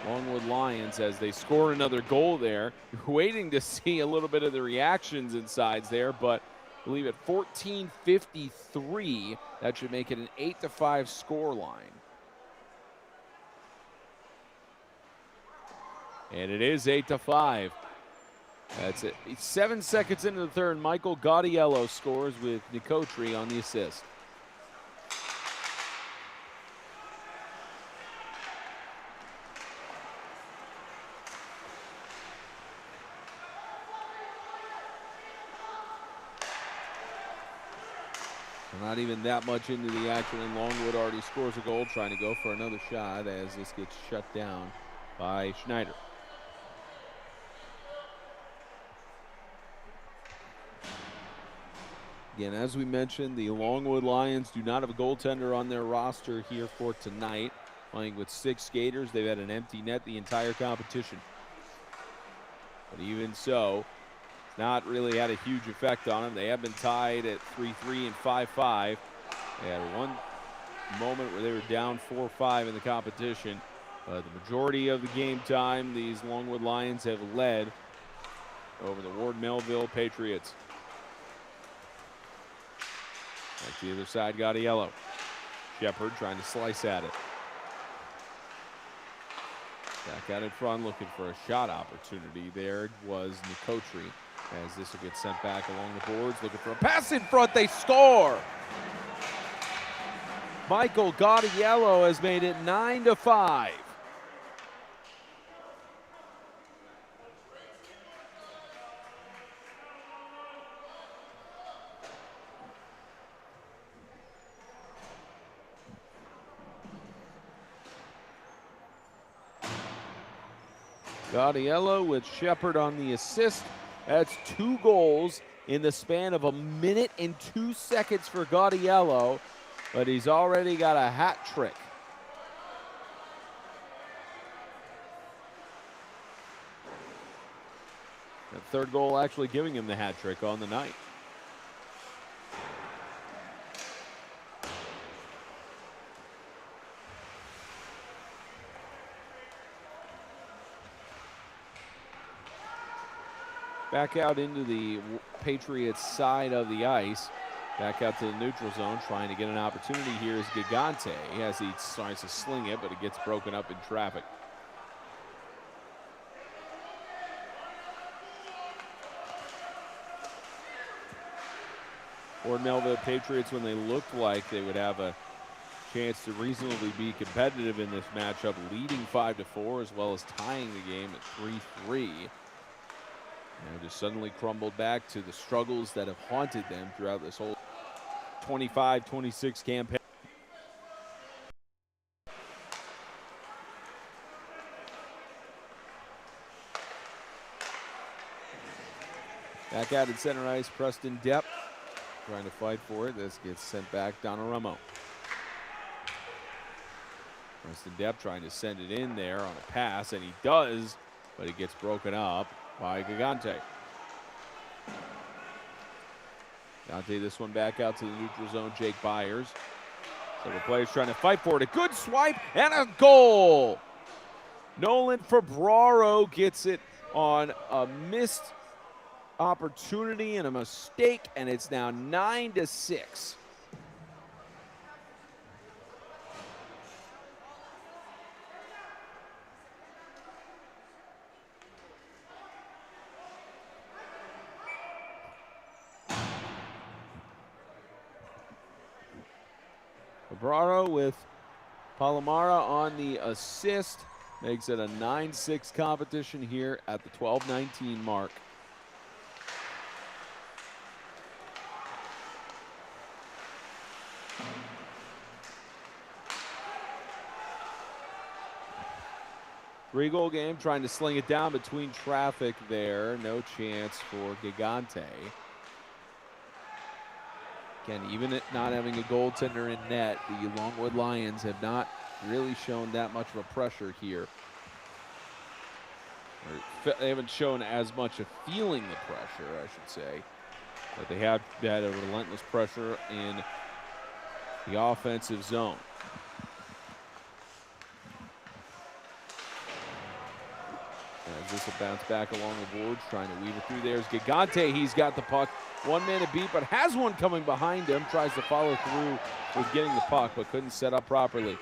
Longwood Lions as they score another goal there. You're waiting to see a little bit of the reactions inside there, but I believe at 14:53, that should make it an 8-5 score line. And it is 8-5. That's it. 7 seconds into the third, Michael Gaudiello scores with Nicotri on the assist. Not even that much into the action, and Longwood already scores a goal, trying to go for another shot as this gets shut down by Schneider. Again, as we mentioned, the Longwood Lions do not have a goaltender on their roster here for tonight. Playing with 6 skaters, they've had an empty net the entire competition. But even so, it's not really had a huge effect on them. They have been tied at 3-3 and 5-5. They had one moment where they were down 4-5 in the competition. The majority of the game time, these Longwood Lions have led over the Ward Melville Patriots. Back to the other side, Gaudiello. Shepard trying to slice at it. Back out in front, looking for a shot opportunity. There was Nicotri as this will get sent back along the boards. Looking for a pass in front, they score! Michael Gaudiello has made it 9-5. Gaudiello with Shepard on the assist. That's 2 goals in the span of 1 minute and 2 seconds for Gaudiello, but he's already got a hat trick. That third goal actually giving him the hat trick on the night. Back out into the Patriots side of the ice. Back out to the neutral zone, trying to get an opportunity here is Gigante as he tries to sling it, but it gets broken up in traffic. Or Melville Patriots, when they looked like they would have a chance to reasonably be competitive in this matchup, leading 5-4 as well as tying the game at 3-3. And just suddenly crumbled back to the struggles that have haunted them throughout this whole 25-26 campaign. Back out in center ice, Preston Depp trying to fight for it. This gets sent back, Donnarummo. Preston Depp trying to send it in there on a pass, and he does, but it gets broken up by Gigante. Gigante this one back out to the neutral zone, Jake Byers. Several players trying to fight for it. A good swipe and a goal. Nolan Fabraro gets it on a missed opportunity and a mistake, and it's now 9-6. Fabraro with Palomara on the assist makes it a 9-6 competition here at the 12-19 mark. 3-goal game, trying to sling it down between traffic there. No chance for Gigante. Again, even at not having a goaltender in net, the Longwood Lions have not really shown that much of a pressure here. They haven't shown as much of feeling the pressure, I should say. But they have had a relentless pressure in the offensive zone. As this will bounce back along the boards, trying to weave it through. There's Gigante. He's got the puck. 1 man to beat, but has one coming behind him. Tries to follow through with getting the puck, but couldn't set up properly.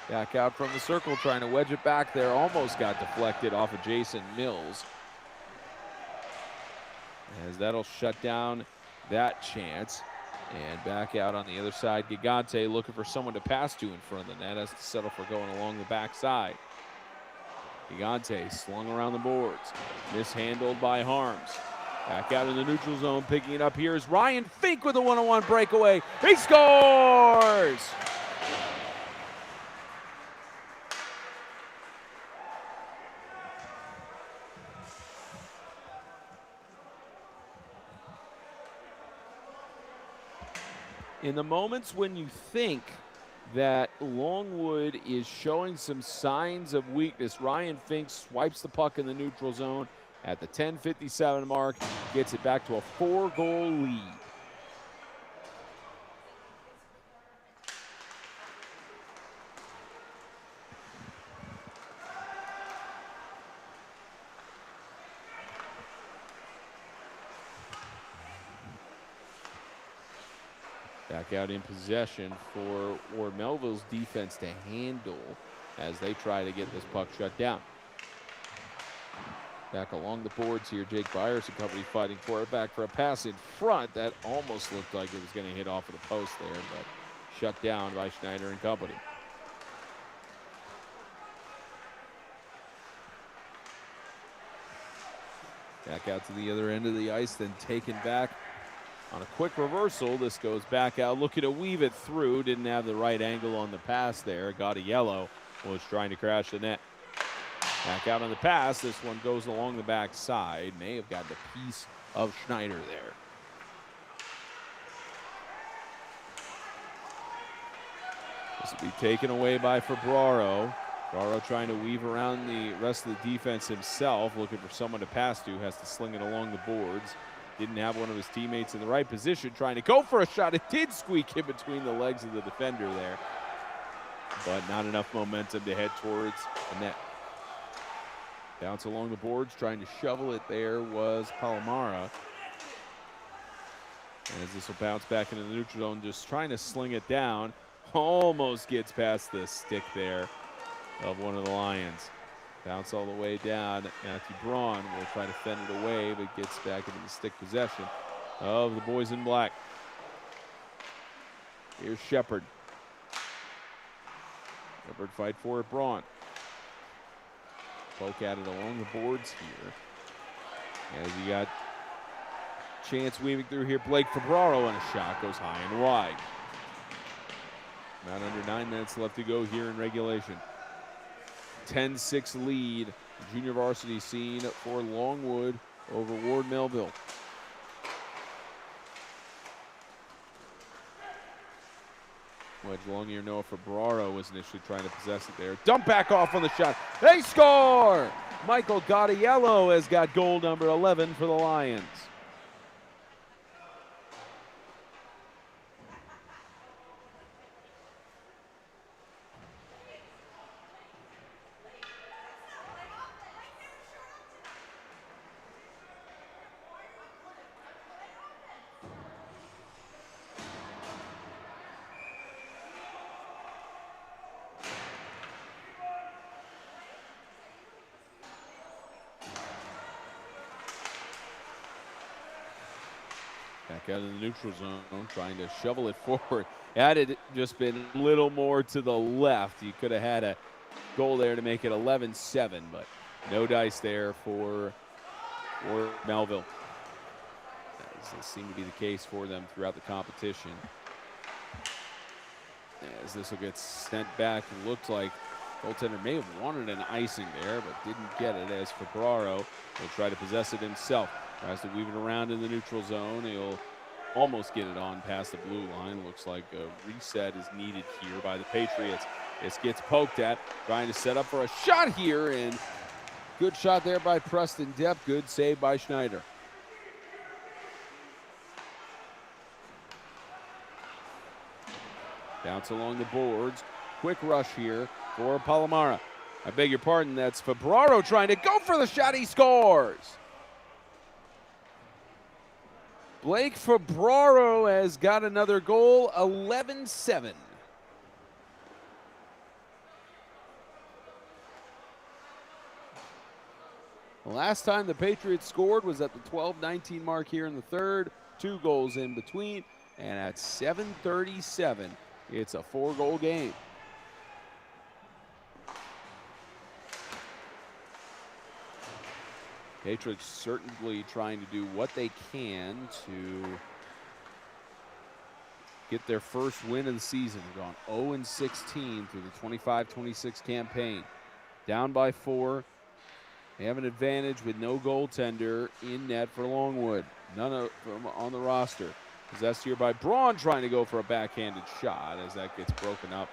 Back out from the circle, trying to wedge it back there. Almost got deflected off of Jason Mills. As that'll shut down that chance. And back out on the other side, Gigante looking for someone to pass to in front of the net. Has to settle for going along the backside. Gigante slung around the boards. Mishandled by Harms. Back out in the neutral zone, picking it up here is Ryan Fink with a one-on-one breakaway. He scores! In the moments when you think that Longwood is showing some signs of weakness, Ryan Fink swipes the puck in the neutral zone at the 10:57 mark, gets it back to a 4-goal lead. Back out in possession for Ward Melville's defense to handle as they try to get this puck shut down. Back along the boards here, Jake Byers and company fighting for it. Back for a pass in front. That almost looked like it was going to hit off of the post there, but shut down by Schneider and company. Back out to the other end of the ice, then taken back on a quick reversal. This goes back out, looking to weave it through. Didn't have the right angle on the pass there. Got a yellow, was trying to crash the net. Back out on the pass. This one goes along the back side. May have gotten a piece of Schneider there. This will be taken away by Febraro. Febraro trying to weave around the rest of the defense himself, looking for someone to pass to. Has to sling it along the boards. Didn't have one of his teammates in the right position, trying to go for a shot. It did squeak in between the legs of the defender there, but not enough momentum to head towards the net. Bounce along the boards, trying to shovel it there was Palomara. As this will bounce back into the neutral zone, just trying to sling it down. Almost gets past the stick there of one of the Lions. Bounce all the way down. Matthew Braun will try to fend it away, but gets back into the stick possession of the boys in black. Here's Shepard. Shepard fight for it, Braun. Poke at it along the boards here. As you got chance weaving through here, Blake Febraro, and a shot goes high and wide. About under 9 minutes left to go here in regulation. 10-6 lead, junior varsity scene for Longwood over Ward Melville. Wedge long here, Noah Febraro was initially trying to possess it there. Dump back off on the shot. They score! Michael Gaudiello has got goal number 11 for the Lions. Back out in the neutral zone, trying to shovel it forward. Had it just been a little more to the left, you could have had a goal there to make it 11-7, but no dice there for Melville. As seemed to be the case for them throughout the competition. As this will get sent back, it looked like Goaltender may have wanted an icing there, but didn't get it as Febraro will try to possess it himself. Tries to weave it around in the neutral zone. He'll almost get it on past the blue line. Looks like a reset is needed here by the Patriots. This gets poked at, trying to set up for a shot here, and good shot there by Preston Depp. Good save by Schneider. Bounce along the boards. Quick rush here for Palomara. I beg your pardon, that's Febraro trying to go for the shot. He scores. Blake Febraro has got another goal, 11-7. The last time the Patriots scored was at the 12-19 mark here in the third. 2 goals in between, and at 7:37, it's a 4-goal game. Patriots certainly trying to do what they can to get their first win of the season. They've gone 0-16 through the 25-26 campaign. Down by 4. They have an advantage with no goaltender in net for Longwood. None of them on the roster. Possessed here by Braun, trying to go for a backhanded shot as that gets broken up.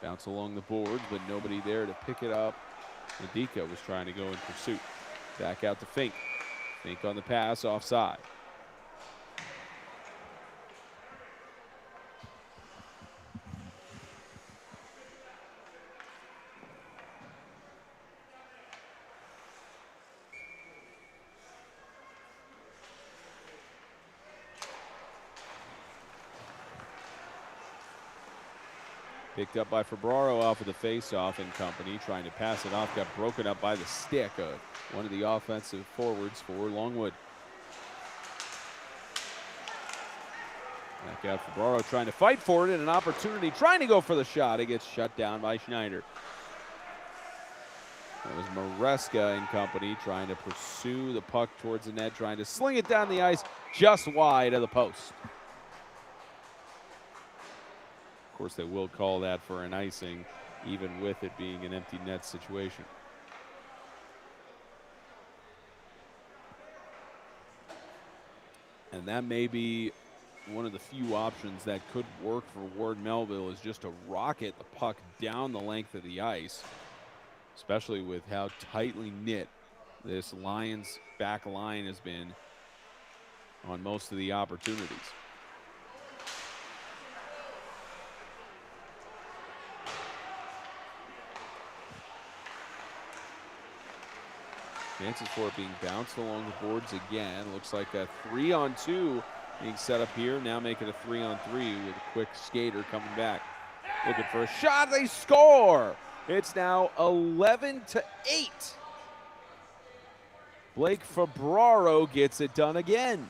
Bounce along the boards, but nobody there to pick it up. Nadika was trying to go in pursuit. Back out to Fink. Fink on the pass, offside. Picked up by Febraro off of the face-off in company, trying to pass it off, got broken up by the stick of one of the offensive forwards for Longwood. Back out Febraro trying to fight for it, and an opportunity, trying to go for the shot. It gets shut down by Schneider. That was Maresca in company, trying to pursue the puck towards the net, trying to sling it down the ice just wide of the post. Of course, they will call that for an icing, even with it being an empty net situation. And that may be one of the few options that could work for Ward Melville, is just to rocket the puck down the length of the ice, especially with how tightly knit this Lions back line has been on most of the opportunities. Chances for it being bounced along the boards again. Looks like a 3-on-2 being set up here. Now make it a 3-on-3 with a quick skater coming back. Looking for a shot. They score. It's now 11-8. Blake Febraro gets it done again.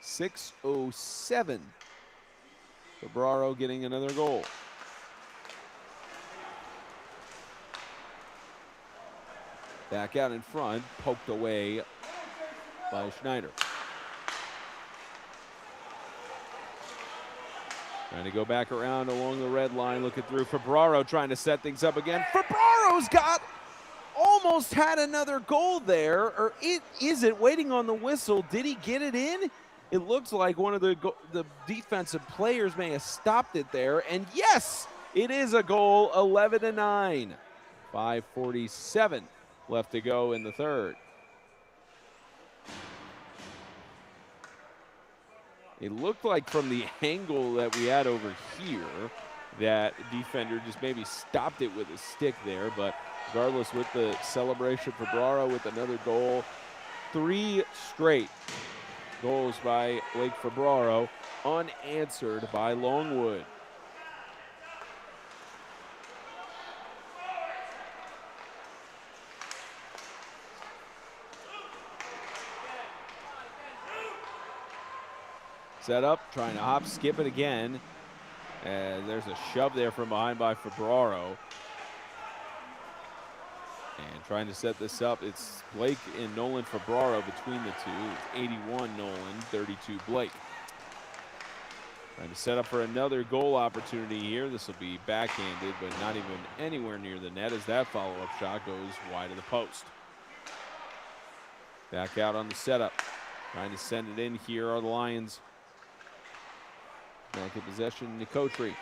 .607. Febraro getting another goal. Back out in front, poked away by Schneider. Trying to go back around along the red line, looking through. Febraro trying to set things up again. Febraro's almost had another goal there, or is it waiting on the whistle? Did he get it in? It looks like one of the defensive players may have stopped it there. And yes, it is a goal, 11-9. 5:47 left to go in the third. It looked like from the angle that we had over here that defender just maybe stopped it with a stick there. But regardless, with the celebration, Febraro with another goal. 3 straight goals by Blake Febraro, unanswered by Longwood. Set up, trying to hop, skip it again. And there's a shove there from behind by Febraro. And trying to set this up, it's Blake and Nolan Febraro between the two. It's 81 Nolan, 32 Blake. Trying to set up for another goal opportunity here. This will be backhanded, but not even anywhere near the net as that follow-up shot goes wide of the post. Back out on the setup. Trying to send it in here are the Lions. Back in possession to Kotri.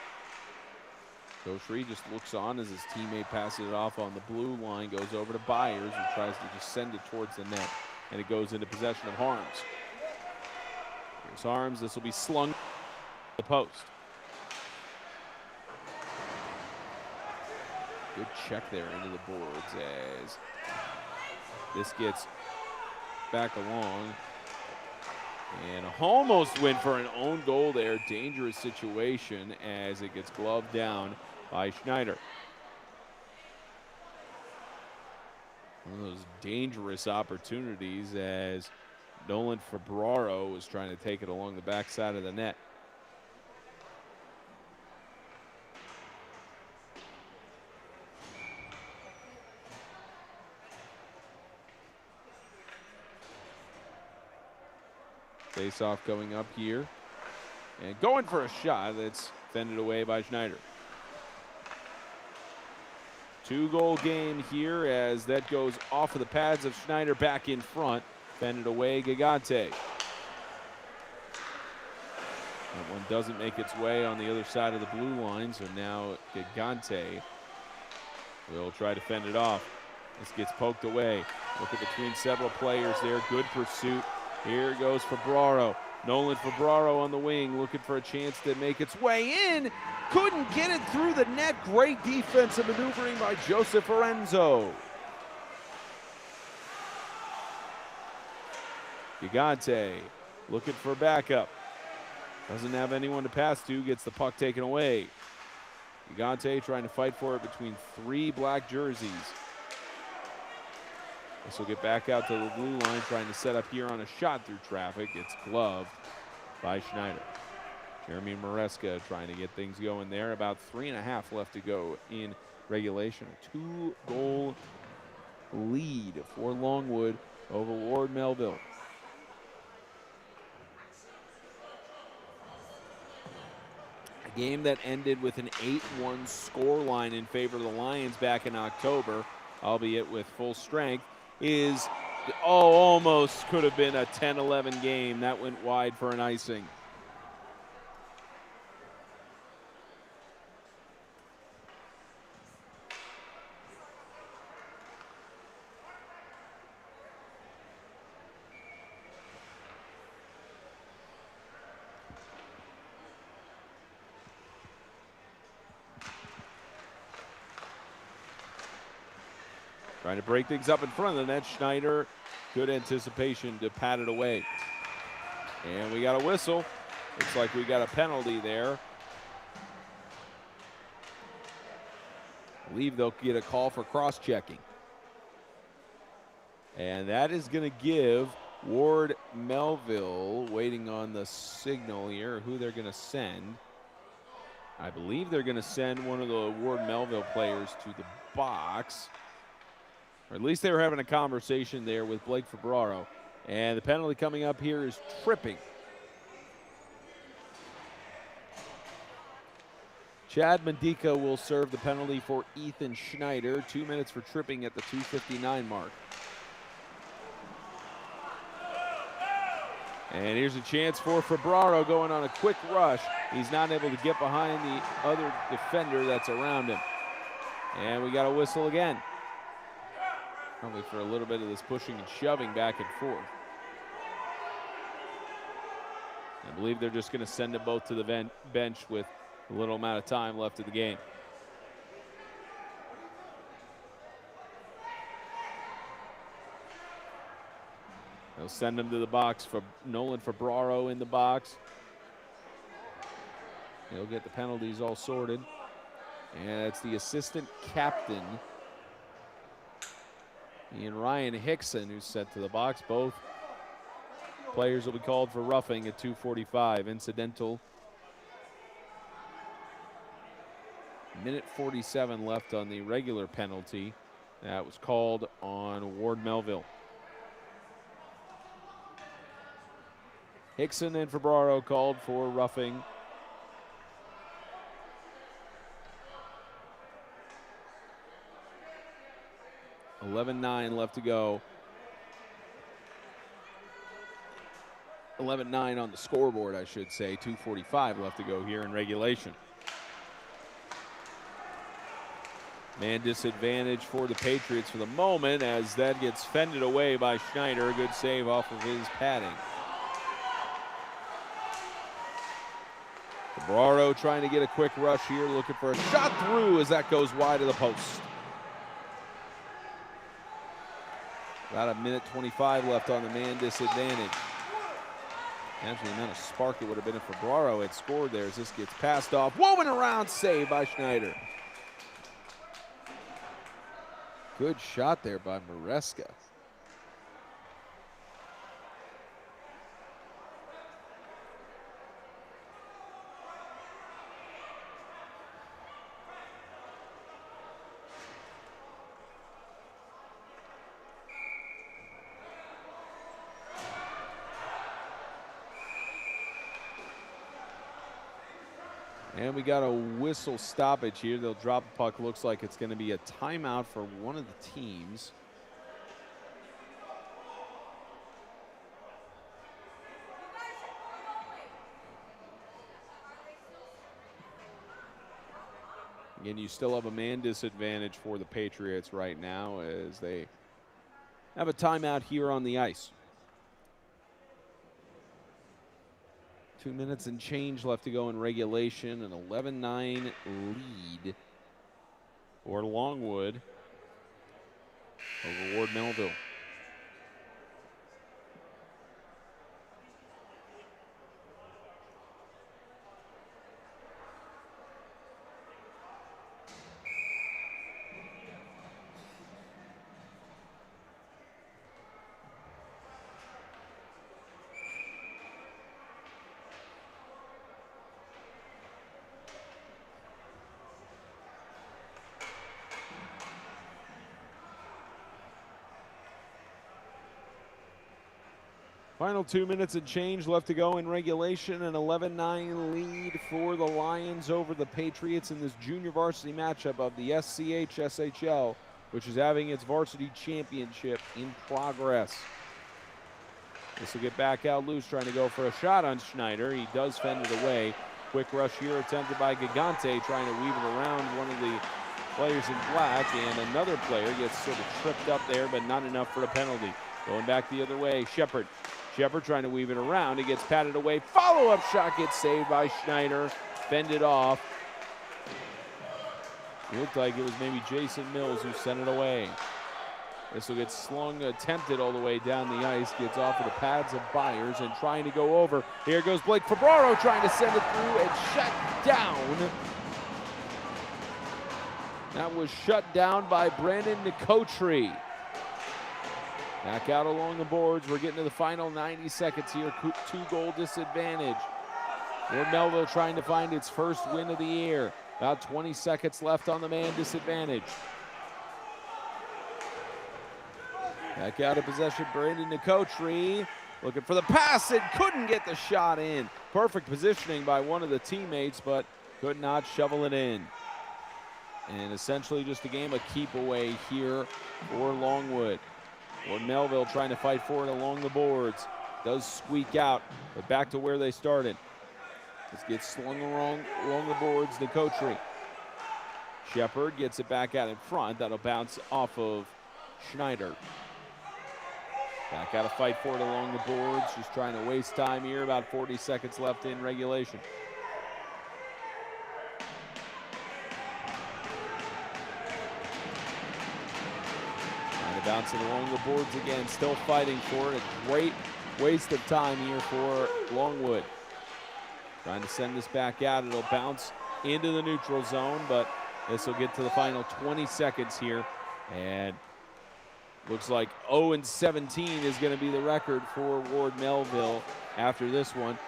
Kotri just looks on as his teammate passes it off on the blue line, goes over to Byers, who tries to just send it towards the net, and it goes into possession of Harms. Here's Harms. This will be slung to the post. Good check there into the boards as this gets back along. And almost went for an own goal there. Dangerous situation as it gets gloved down by Schneider. One of those dangerous opportunities as Nolan Febraro was trying to take it along the backside of the net. Face-off going up here. And going for a shot that's fended away by Schneider. 2-goal game here as that goes off of the pads of Schneider back in front. Fended away Gigante. That one doesn't make its way on the other side of the blue line, so now Gigante will try to fend it off. This gets poked away. Look at between several players there. Good pursuit. Here goes Febraro. Nolan Febraro on the wing, looking for a chance to make its way in. Couldn't get it through the net. Great defensive maneuvering by Joseph Lorenzo. Gigante looking for backup. Doesn't have anyone to pass to, gets the puck taken away. Gigante trying to fight for it between 3 black jerseys. This will get back out to the blue line, trying to set up here on a shot through traffic. It's gloved by Schneider. Jeremy Maresca trying to get things going there. About 3.5 left to go in regulation. A 2-goal lead for Longwood over Ward Melville. A game that ended with an 8-1 scoreline in favor of the Lions back in October, albeit with full strength, is, almost could have been a 10-11 game. That went wide for an icing. Trying to break things up in front of the net. Schneider, good anticipation to pat it away. And we got a whistle. Looks like we got a penalty there. I believe they'll get a call for cross-checking. And that is going to give Ward Melville, waiting on the signal here, who they're going to send. I believe they're going to send one of the Ward Melville players to the box. Or at least they were having a conversation there with Blake Febraro. And the penalty coming up here is tripping. Chad Mendika will serve the penalty for Ethan Schneider. 2 minutes for tripping at the 2:59 mark. And here's a chance for Febraro going on a quick rush. He's not able to get behind the other defender that's around him. And we got a whistle again. Probably for a little bit of this pushing and shoving back and forth. I believe they're just going to send them both to the bench with a little amount of time left of the game. They'll send them to the box for Nolan Febraro in the box. He'll get the penalties all sorted. And it's the assistant captain, Ian Ryan Hickson, who's sent to the box. Both players will be called for roughing at 2:45. Incidental. Minute 47 left on the regular penalty. That was called on Ward Melville. Hickson and Febraro called for roughing. $11-9 left to go. 11-9 on the scoreboard, I should say. 2:45 left to go here in regulation. Man disadvantage for the Patriots for the moment as that gets fended away by Schneider. A good save off of his padding. Febraro trying to get a quick rush here, looking for a shot through as that goes wide of the post. About 1:25 left on the man disadvantage. Imagine the amount of spark it would have been if Febraro had scored there as this gets passed off. Woven around, save by Schneider. Good shot there by Maresca. And we got a whistle stoppage here. They'll drop the puck. Looks like it's going to be a timeout for one of the teams. Again, you still have a man disadvantage for the Patriots right now as they have a timeout here on the ice. 2 minutes and change left to go in regulation. An 11-9 lead for Longwood over Ward Melville. Final 2 minutes and change left to go in regulation. An 11-9 lead for the Lions over the Patriots in this junior varsity matchup of the SCHSHL, which is having its varsity championship in progress. This will get back out loose, trying to go for a shot on Schneider. He does fend it away. Quick rush here attempted by Gigante, trying to weave it around one of the players in black, and another player gets sort of tripped up there, but not enough for a penalty. Going back the other way, Shepard trying to weave it around. It gets patted away. Follow-up shot gets saved by Schneider. Fended off. It looked like it was maybe Jason Mills who sent it away. This will get slung, attempted all the way down the ice. Gets off of the pads of Byers and trying to go over. Here goes Blake Febraro trying to send it through and shut down. That was shut down by Brandon Nicotri. Back out along the boards. We're getting to the final 90 seconds here. 2-goal disadvantage. Ward Melville trying to find its first win of the year. About 20 seconds left on the man disadvantage. Back out of possession, Brandon Nicotri looking for the pass and couldn't get the shot in. Perfect positioning by one of the teammates, but could not shovel it in. And essentially just a game of keep away here for Longwood. Ward Melville trying to fight for it along the boards. Does squeak out, but back to where they started. This gets slung along the boards. Nicotri. Shepard gets it back out in front. That'll bounce off of Schneider. Back out to fight for it along the boards. Just trying to waste time here. About 40 seconds left in regulation. Bouncing along the boards again, still fighting for it. A great waste of time here for Longwood. Trying to send this back out. It'll bounce into the neutral zone, but this will get to the final 20 seconds here. And looks like 0-17 is going to be the record for Ward Melville after this one.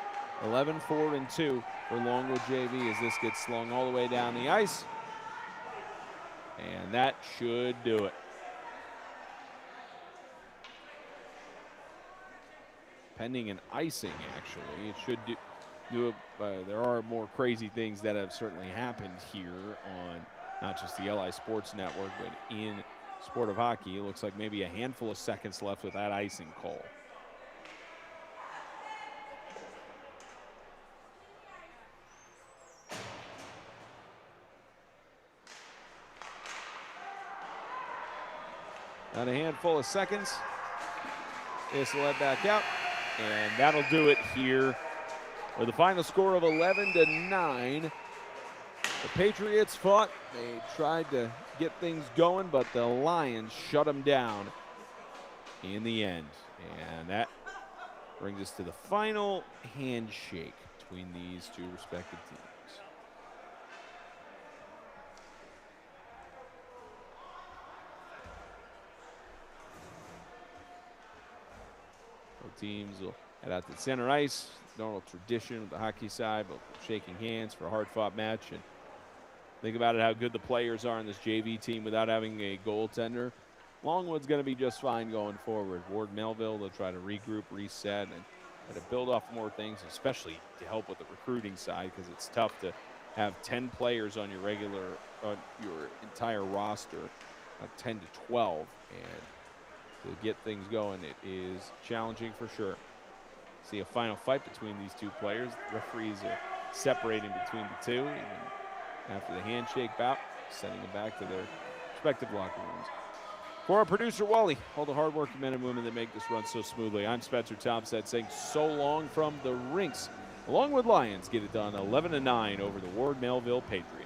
11-4-2 for Longwood JV as this gets slung all the way down the ice. And that should do it. pending an icing, actually. It should do it. There are more crazy things that have certainly happened here on not just the LI Sports Network, but in sport of hockey. It looks like maybe a handful of seconds left with that icing call. Not a handful of seconds. This will head back out, and that'll do it here with a final score of 11-9. The Patriots fought. They tried to get things going, but the Lions shut them down in the end. And that brings us to the final handshake between these two respective teams. Both teams will head out to center ice. Normal tradition with the hockey side, but shaking hands for a hard-fought match. And think about it, how good the players are on this JV team without having a goaltender. Longwood's going to be just fine going forward. Ward Melville, they'll try to regroup, reset, and try to build off more things, especially to help with the recruiting side, because it's tough to have 10 players on your entire roster, 10 to 12, and to get things going, it is challenging for sure. See a final fight between these two players. The referees are separating between the two, even after the handshake bout, sending them back to their respective locker rooms. For our producer, Wally, all the hardworking men and women that make this run so smoothly, I'm Spencer Thompson saying so long from the rinks. The Longwood Lions get it done 11-9 over the Ward Melville Patriots.